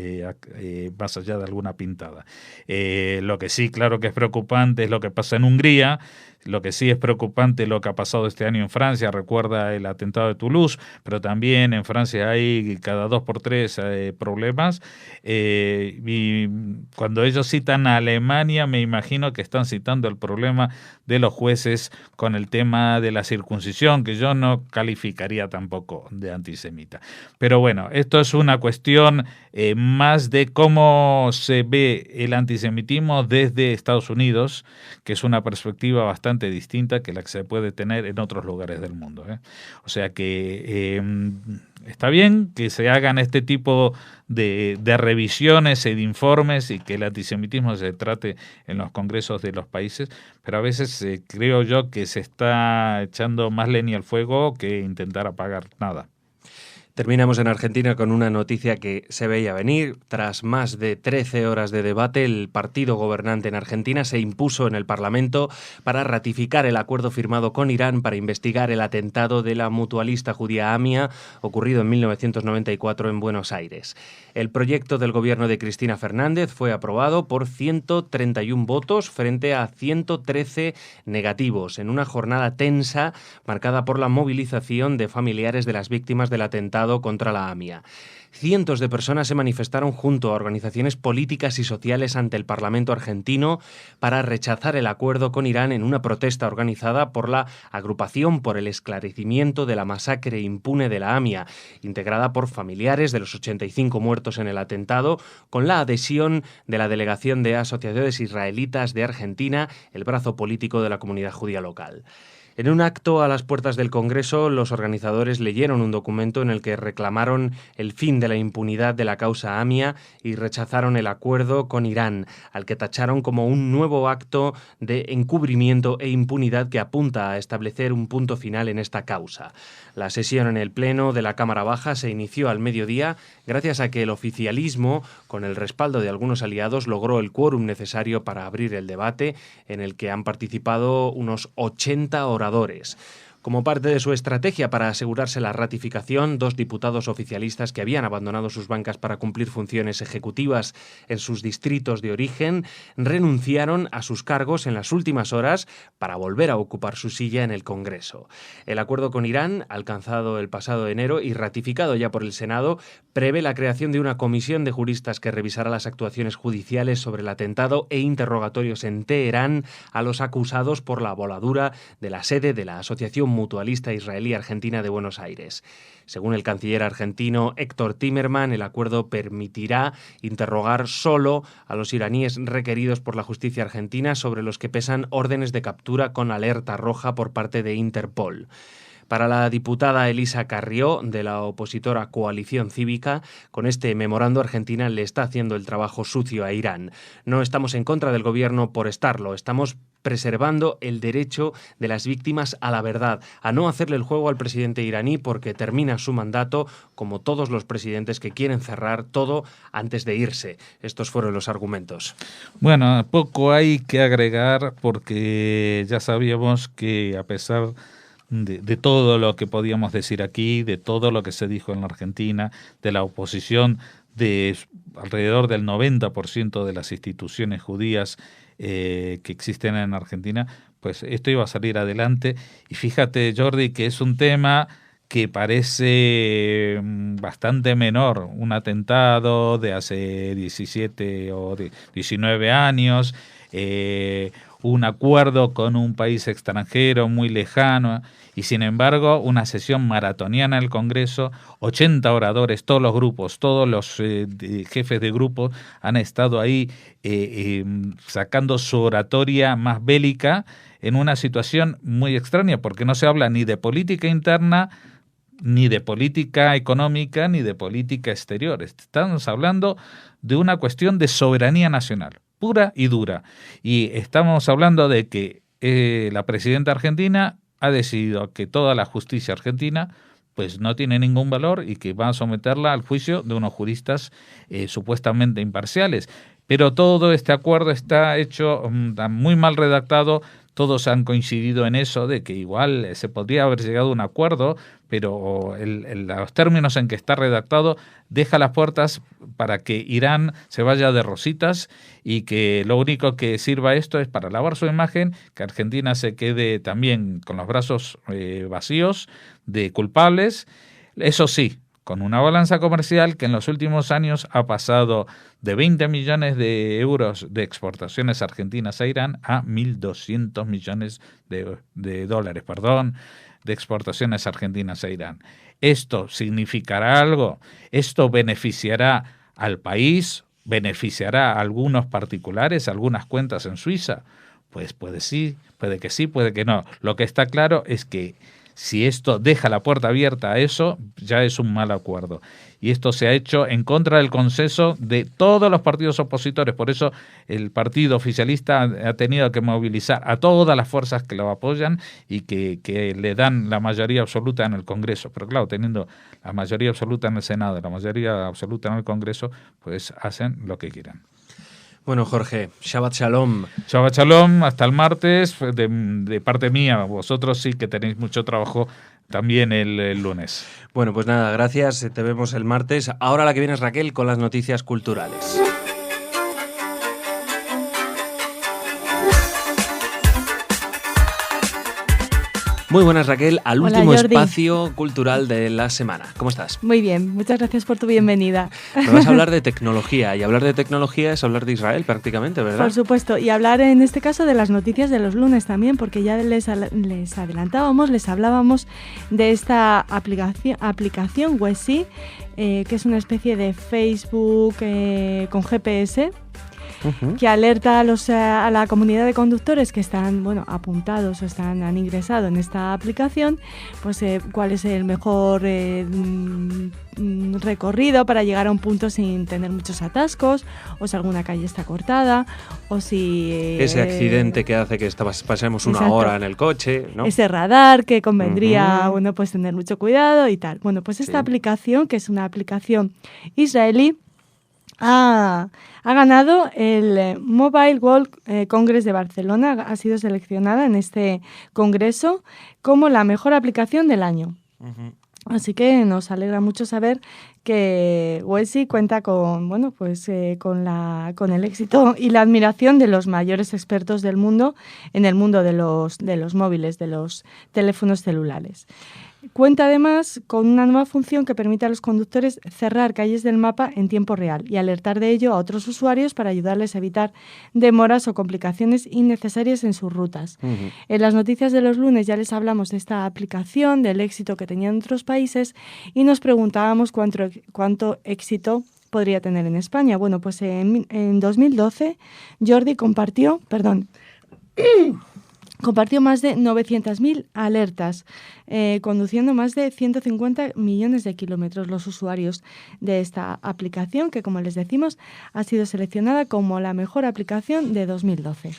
más allá de alguna pintada. Lo que sí, claro que es preocupante es lo que pasa en Hungría. Lo que sí es preocupante lo que ha pasado este año en Francia. Recuerda el atentado de Toulouse, pero también en Francia hay cada 2 por 3 problemas. Y cuando ellos citan a Alemania, me imagino que están citando el problema de los jueces con el tema de la circuncisión, que yo no calificaría tampoco de antisemita. Pero bueno, esto es una cuestión más de cómo se ve el antisemitismo desde Estados Unidos, que es una perspectiva bastante distinta que la que se puede tener en otros lugares del mundo. O sea que está bien que se hagan este tipo de revisiones y de informes y que el antisemitismo se trate en los congresos de los países, pero a veces creo yo que se está echando más leña al fuego que intentar apagar nada. Terminamos en Argentina con una noticia que se veía venir. Tras más de 13 horas de debate, el partido gobernante en Argentina se impuso en el Parlamento para ratificar el acuerdo firmado con Irán para investigar el atentado de la mutualista judía AMIA ocurrido en 1994 en Buenos Aires. El proyecto del gobierno de Cristina Fernández fue aprobado por 131 votos frente a 113 negativos, en una jornada tensa marcada por la movilización de familiares de las víctimas del atentado contra la AMIA. Cientos de personas se manifestaron junto a organizaciones políticas y sociales ante el Parlamento argentino para rechazar el acuerdo con Irán en una protesta organizada por la Agrupación por el Esclarecimiento de la Masacre Impune de la AMIA, integrada por familiares de los 85 muertos en el atentado, con la adhesión de la Delegación de Asociaciones Israelitas de Argentina, el brazo político de la comunidad judía local. En un acto a las puertas del Congreso, los organizadores leyeron un documento en el que reclamaron el fin de la impunidad de la causa AMIA y rechazaron el acuerdo con Irán, al que tacharon como un nuevo acto de encubrimiento e impunidad que apunta a establecer un punto final en esta causa. La sesión en el Pleno de la Cámara Baja se inició al mediodía gracias a que el oficialismo, con el respaldo de algunos aliados, logró el quórum necesario para abrir el debate, en el que han participado unos 80 oradores. Como parte de su estrategia para asegurarse la ratificación, 2 diputados oficialistas que habían abandonado sus bancas para cumplir funciones ejecutivas en sus distritos de origen renunciaron a sus cargos en las últimas horas para volver a ocupar su silla en el Congreso. El acuerdo con Irán, alcanzado el pasado enero y ratificado ya por el Senado, prevé la creación de una comisión de juristas que revisará las actuaciones judiciales sobre el atentado e interrogatorios en Teherán a los acusados por la voladura de la sede de la Asociación Mutualista Israelí-Argentina de Buenos Aires. Según el canciller argentino Héctor Timerman, el acuerdo permitirá interrogar solo a los iraníes requeridos por la justicia argentina, sobre los que pesan órdenes de captura con alerta roja por parte de Interpol. Para la diputada Elisa Carrió, de la opositora Coalición Cívica, con este memorando Argentina le está haciendo el trabajo sucio a Irán. No estamos en contra del gobierno por estarlo, estamos preservando el derecho de las víctimas a la verdad, a no hacerle el juego al presidente iraní porque termina su mandato, como todos los presidentes que quieren cerrar todo antes de irse. Estos fueron los argumentos. Bueno, poco hay que agregar porque ya sabíamos que a pesar de todo lo que podíamos decir aquí, de todo lo que se dijo en la Argentina, de la oposición de alrededor del 90% de las instituciones judías que existen en Argentina, pues esto iba a salir adelante. Y fíjate, Jordi, que es un tema que parece bastante menor, un atentado de hace 17 o 19 años, un acuerdo con un país extranjero muy lejano, y sin embargo una sesión maratoniana del Congreso, 80 oradores, todos los grupos, todos los jefes de grupo han estado ahí sacando su oratoria más bélica en una situación muy extraña, porque no se habla ni de política interna, ni de política económica, ni de política exterior. Estamos hablando de una cuestión de soberanía nacional, pura y dura. Y estamos hablando de que la presidenta argentina ha decidido que toda la justicia argentina pues no tiene ningún valor y que va a someterla al juicio de unos juristas supuestamente imparciales. Pero todo este acuerdo está hecho muy mal redactado. Todos han coincidido en eso, de que igual se podría haber llegado a un acuerdo, pero los términos en que está redactado deja las puertas para que Irán se vaya de rositas y que lo único que sirva esto es para lavar su imagen, que Argentina se quede también con los brazos vacíos de culpables. Eso sí, con una balanza comercial que en los últimos años ha pasado de 20 millones de euros de exportaciones argentinas a Irán a 1.200 millones de dólares, de exportaciones argentinas a Irán. ¿Esto significará algo? ¿Esto beneficiará al país? ¿Beneficiará a algunos particulares, algunas cuentas en Suiza? Pues puede que sí, puede que no. Lo que está claro es que si esto deja la puerta abierta a eso, ya es un mal acuerdo. Y esto se ha hecho en contra del consenso de todos los partidos opositores. Por eso el partido oficialista ha tenido que movilizar a todas las fuerzas que lo apoyan y que le dan la mayoría absoluta en el Congreso. Pero claro, teniendo la mayoría absoluta en el Senado y la mayoría absoluta en el Congreso, pues hacen lo que quieran. Bueno, Jorge, Shabbat Shalom. Shabbat Shalom, hasta el martes. De parte mía, vosotros sí que tenéis mucho trabajo también el lunes. Bueno, pues nada, gracias. Te vemos el martes. Ahora la que viene es Raquel con las noticias culturales. Muy buenas, Raquel, al último espacio cultural de la semana. ¿Cómo estás? Muy bien, muchas gracias por tu bienvenida. Nos vas a hablar de tecnología, y hablar de tecnología es hablar de Israel prácticamente, ¿verdad? Por supuesto, y hablar en este caso de las noticias de los lunes también, porque ya les adelantábamos, les hablábamos de esta aplicación Wesí, que es una especie de Facebook con GPS, que alerta a la comunidad de conductores que están apuntados o han ingresado en esta aplicación, pues cuál es el mejor recorrido para llegar a un punto sin tener muchos atascos, o si alguna calle está cortada, o si... ese accidente que hace que pasemos una hora en el coche, ¿no? Ese radar que convendría, pues tener mucho cuidado y tal. Bueno, pues esta aplicación, que es una aplicación israelí, ha ganado el Mobile World Congress de Barcelona, ha sido seleccionada en este congreso como la mejor aplicación del año. Así que nos alegra mucho saber que Waze cuenta con con el éxito y la admiración de los mayores expertos del mundo en el mundo de los móviles, de los teléfonos celulares. Cuenta además con una nueva función que permite a los conductores cerrar calles del mapa en tiempo real y alertar de ello a otros usuarios para ayudarles a evitar demoras o complicaciones innecesarias en sus rutas. En las noticias de los lunes ya les hablamos de esta aplicación, del éxito que tenía en otros países y nos preguntábamos cuánto éxito podría tener en España. Bueno, pues en 2012 Jordi compartió más de 900.000 alertas, conduciendo más de 150 millones de kilómetros los usuarios de esta aplicación, que como les decimos, ha sido seleccionada como la mejor aplicación de 2012.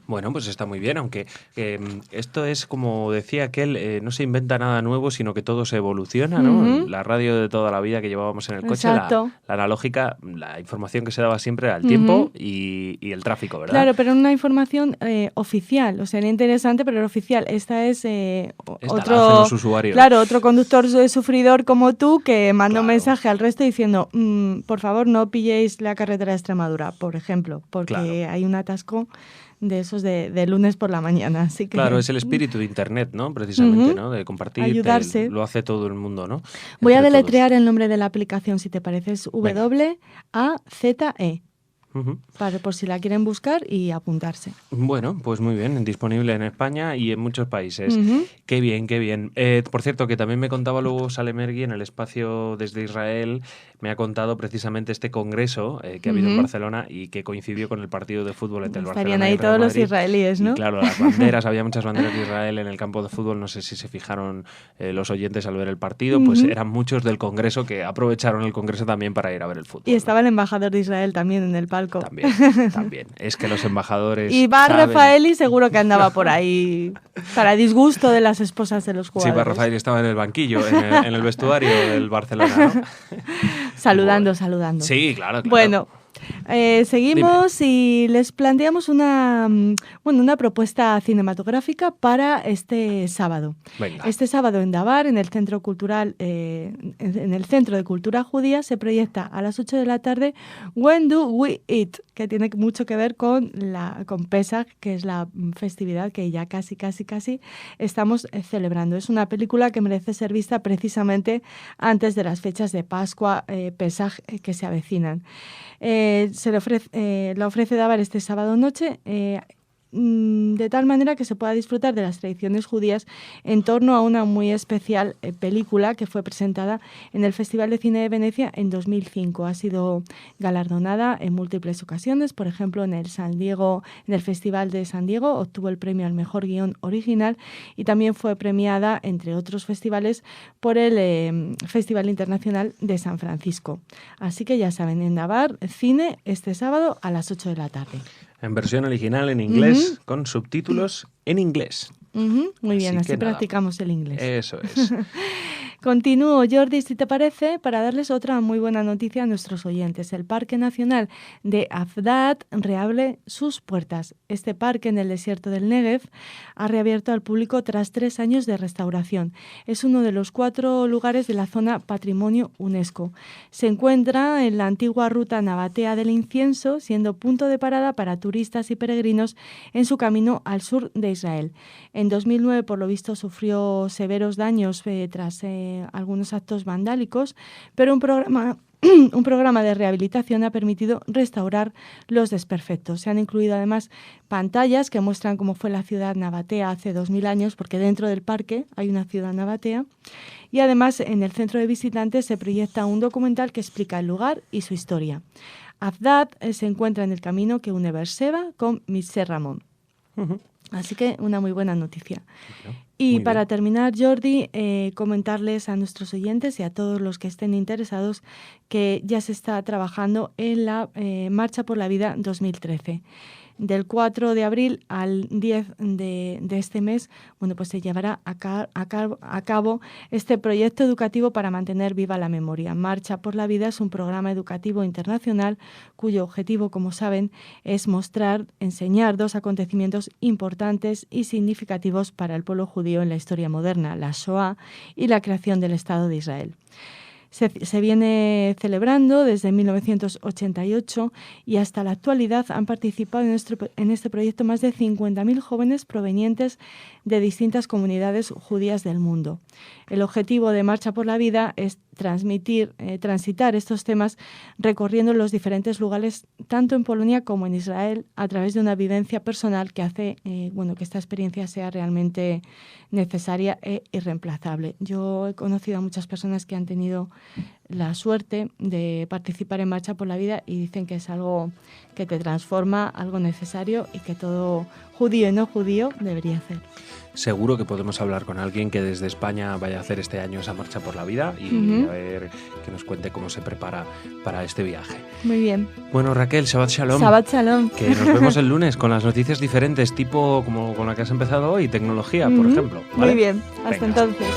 Bueno, pues está muy bien, aunque esto es, como decía aquel, no se inventa nada nuevo, sino que todo se evoluciona, ¿no? La radio de toda la vida que llevábamos en el coche, la analógica, la información que se daba siempre era el tiempo y el tráfico, ¿verdad? Claro, pero una información oficial, o sea, era interesante, pero era oficial. Esta es los usuarios. Claro, otro conductor sufridor como tú que manda un mensaje al resto diciendo, por favor, no pilléis la carretera de Extremadura, por ejemplo, porque hay un atasco de esos de lunes por la mañana. Así que... Claro, es el espíritu de Internet, ¿no? Precisamente, ¿no? De compartir. Ayudarse. Lo hace todo el mundo, ¿no? Voy a deletrear el nombre de la aplicación, si te parece. Es WAZE. Por si la quieren buscar y apuntarse. Bueno, pues muy bien, disponible en España y en muchos países. Qué bien, qué bien. Por cierto, que también me contaba luego Salemergui en el espacio desde Israel, me ha contado precisamente este congreso que ha habido en Barcelona y que coincidió con el partido de fútbol entre el Barcelona y el Real Madrid. Estarían ahí todos los israelíes, ¿no? Y claro, las banderas, había muchas banderas de Israel en el campo de fútbol, no sé si se fijaron los oyentes al ver el partido, pues eran muchos del congreso que aprovecharon el congreso también para ir a ver el fútbol. Y estaba el embajador de Israel también en el palco. También. Es que los embajadores... Y Bar Rafaeli seguro que andaba por ahí para disgusto de las esposas de los jugadores. Sí, Bar Rafaeli estaba en el banquillo, en el vestuario del Barcelona, ¿no? Saludando. Sí, claro. Bueno, seguimos y les planteamos una propuesta cinematográfica para este sábado. Venga. Este sábado en Dabar, en el Centro Cultural, en el Centro de Cultura Judía, se proyecta a las 8 de la tarde When Do We Eat, que tiene mucho que ver con Pesach, que es la festividad que ya casi estamos celebrando. Es una película que merece ser vista precisamente antes de las fechas de Pascua, Pesach, que se avecinan. La ofrece Dabar este sábado noche, de tal manera que se pueda disfrutar de las tradiciones judías en torno a una muy especial película que fue presentada en el Festival de Cine de Venecia en 2005. Ha sido galardonada en múltiples ocasiones, por ejemplo en el Festival de San Diego obtuvo el premio al mejor guión original y también fue premiada, entre otros festivales, por el Festival Internacional de San Francisco. Así que ya saben, en Navar, cine este sábado a las 8 de la tarde. En versión original en inglés, con subtítulos en inglés. Muy bien, así practicamos el inglés. Eso es. Continúo, Jordi, si te parece, para darles otra muy buena noticia a nuestros oyentes. El Parque Nacional de Afdad reabre sus puertas. Este parque en el desierto del Negev ha reabierto al público tras 3 años de restauración. Es uno de los 4 lugares de la zona Patrimonio UNESCO. Se encuentra en la antigua ruta nabatea del incienso, siendo punto de parada para turistas y peregrinos en su camino al sur de Israel. En 2009, por lo visto, sufrió severos daños tras algunos actos vandálicos, pero un programa de rehabilitación ha permitido restaurar los desperfectos. Se han incluido además pantallas que muestran cómo fue la ciudad nabatea hace 2000 años, porque dentro del parque hay una ciudad nabatea. Y además en el centro de visitantes se proyecta un documental que explica el lugar y su historia. Avdad se encuentra en el camino que une Beerseba con Misser Ramón. Así que una muy buena noticia. Y para terminar, Jordi, comentarles a nuestros oyentes y a todos los que estén interesados que ya se está trabajando en la Marcha por la Vida 2013. Del 4 de abril al 10 de este mes, bueno, pues se llevará a cabo este proyecto educativo para mantener viva la memoria. Marcha por la Vida es un programa educativo internacional cuyo objetivo, como saben, es enseñar dos acontecimientos importantes y significativos para el pueblo judío en la historia moderna, la Shoah y la creación del Estado de Israel. Se viene celebrando desde 1988 y hasta la actualidad han participado en este proyecto más de 50.000 jóvenes provenientes de distintas comunidades judías del mundo. El objetivo de Marcha por la Vida es transitar estos temas recorriendo los diferentes lugares, tanto en Polonia como en Israel, a través de una vivencia personal que hace que esta experiencia sea realmente necesaria e irreemplazable. Yo he conocido a muchas personas que han tenido la suerte de participar en Marcha por la Vida y dicen que es algo que te transforma, algo necesario y que todo judío y no judío debería hacer. Seguro que podemos hablar con alguien que desde España vaya a hacer este año esa Marcha por la Vida y a ver que nos cuente cómo se prepara para este viaje. Muy bien. Bueno, Raquel, Shabbat Shalom. Shabbat Shalom. Que nos vemos el lunes con las noticias diferentes, tipo como con la que has empezado hoy, tecnología, por ejemplo. ¿Vale? Muy bien. Hasta entonces.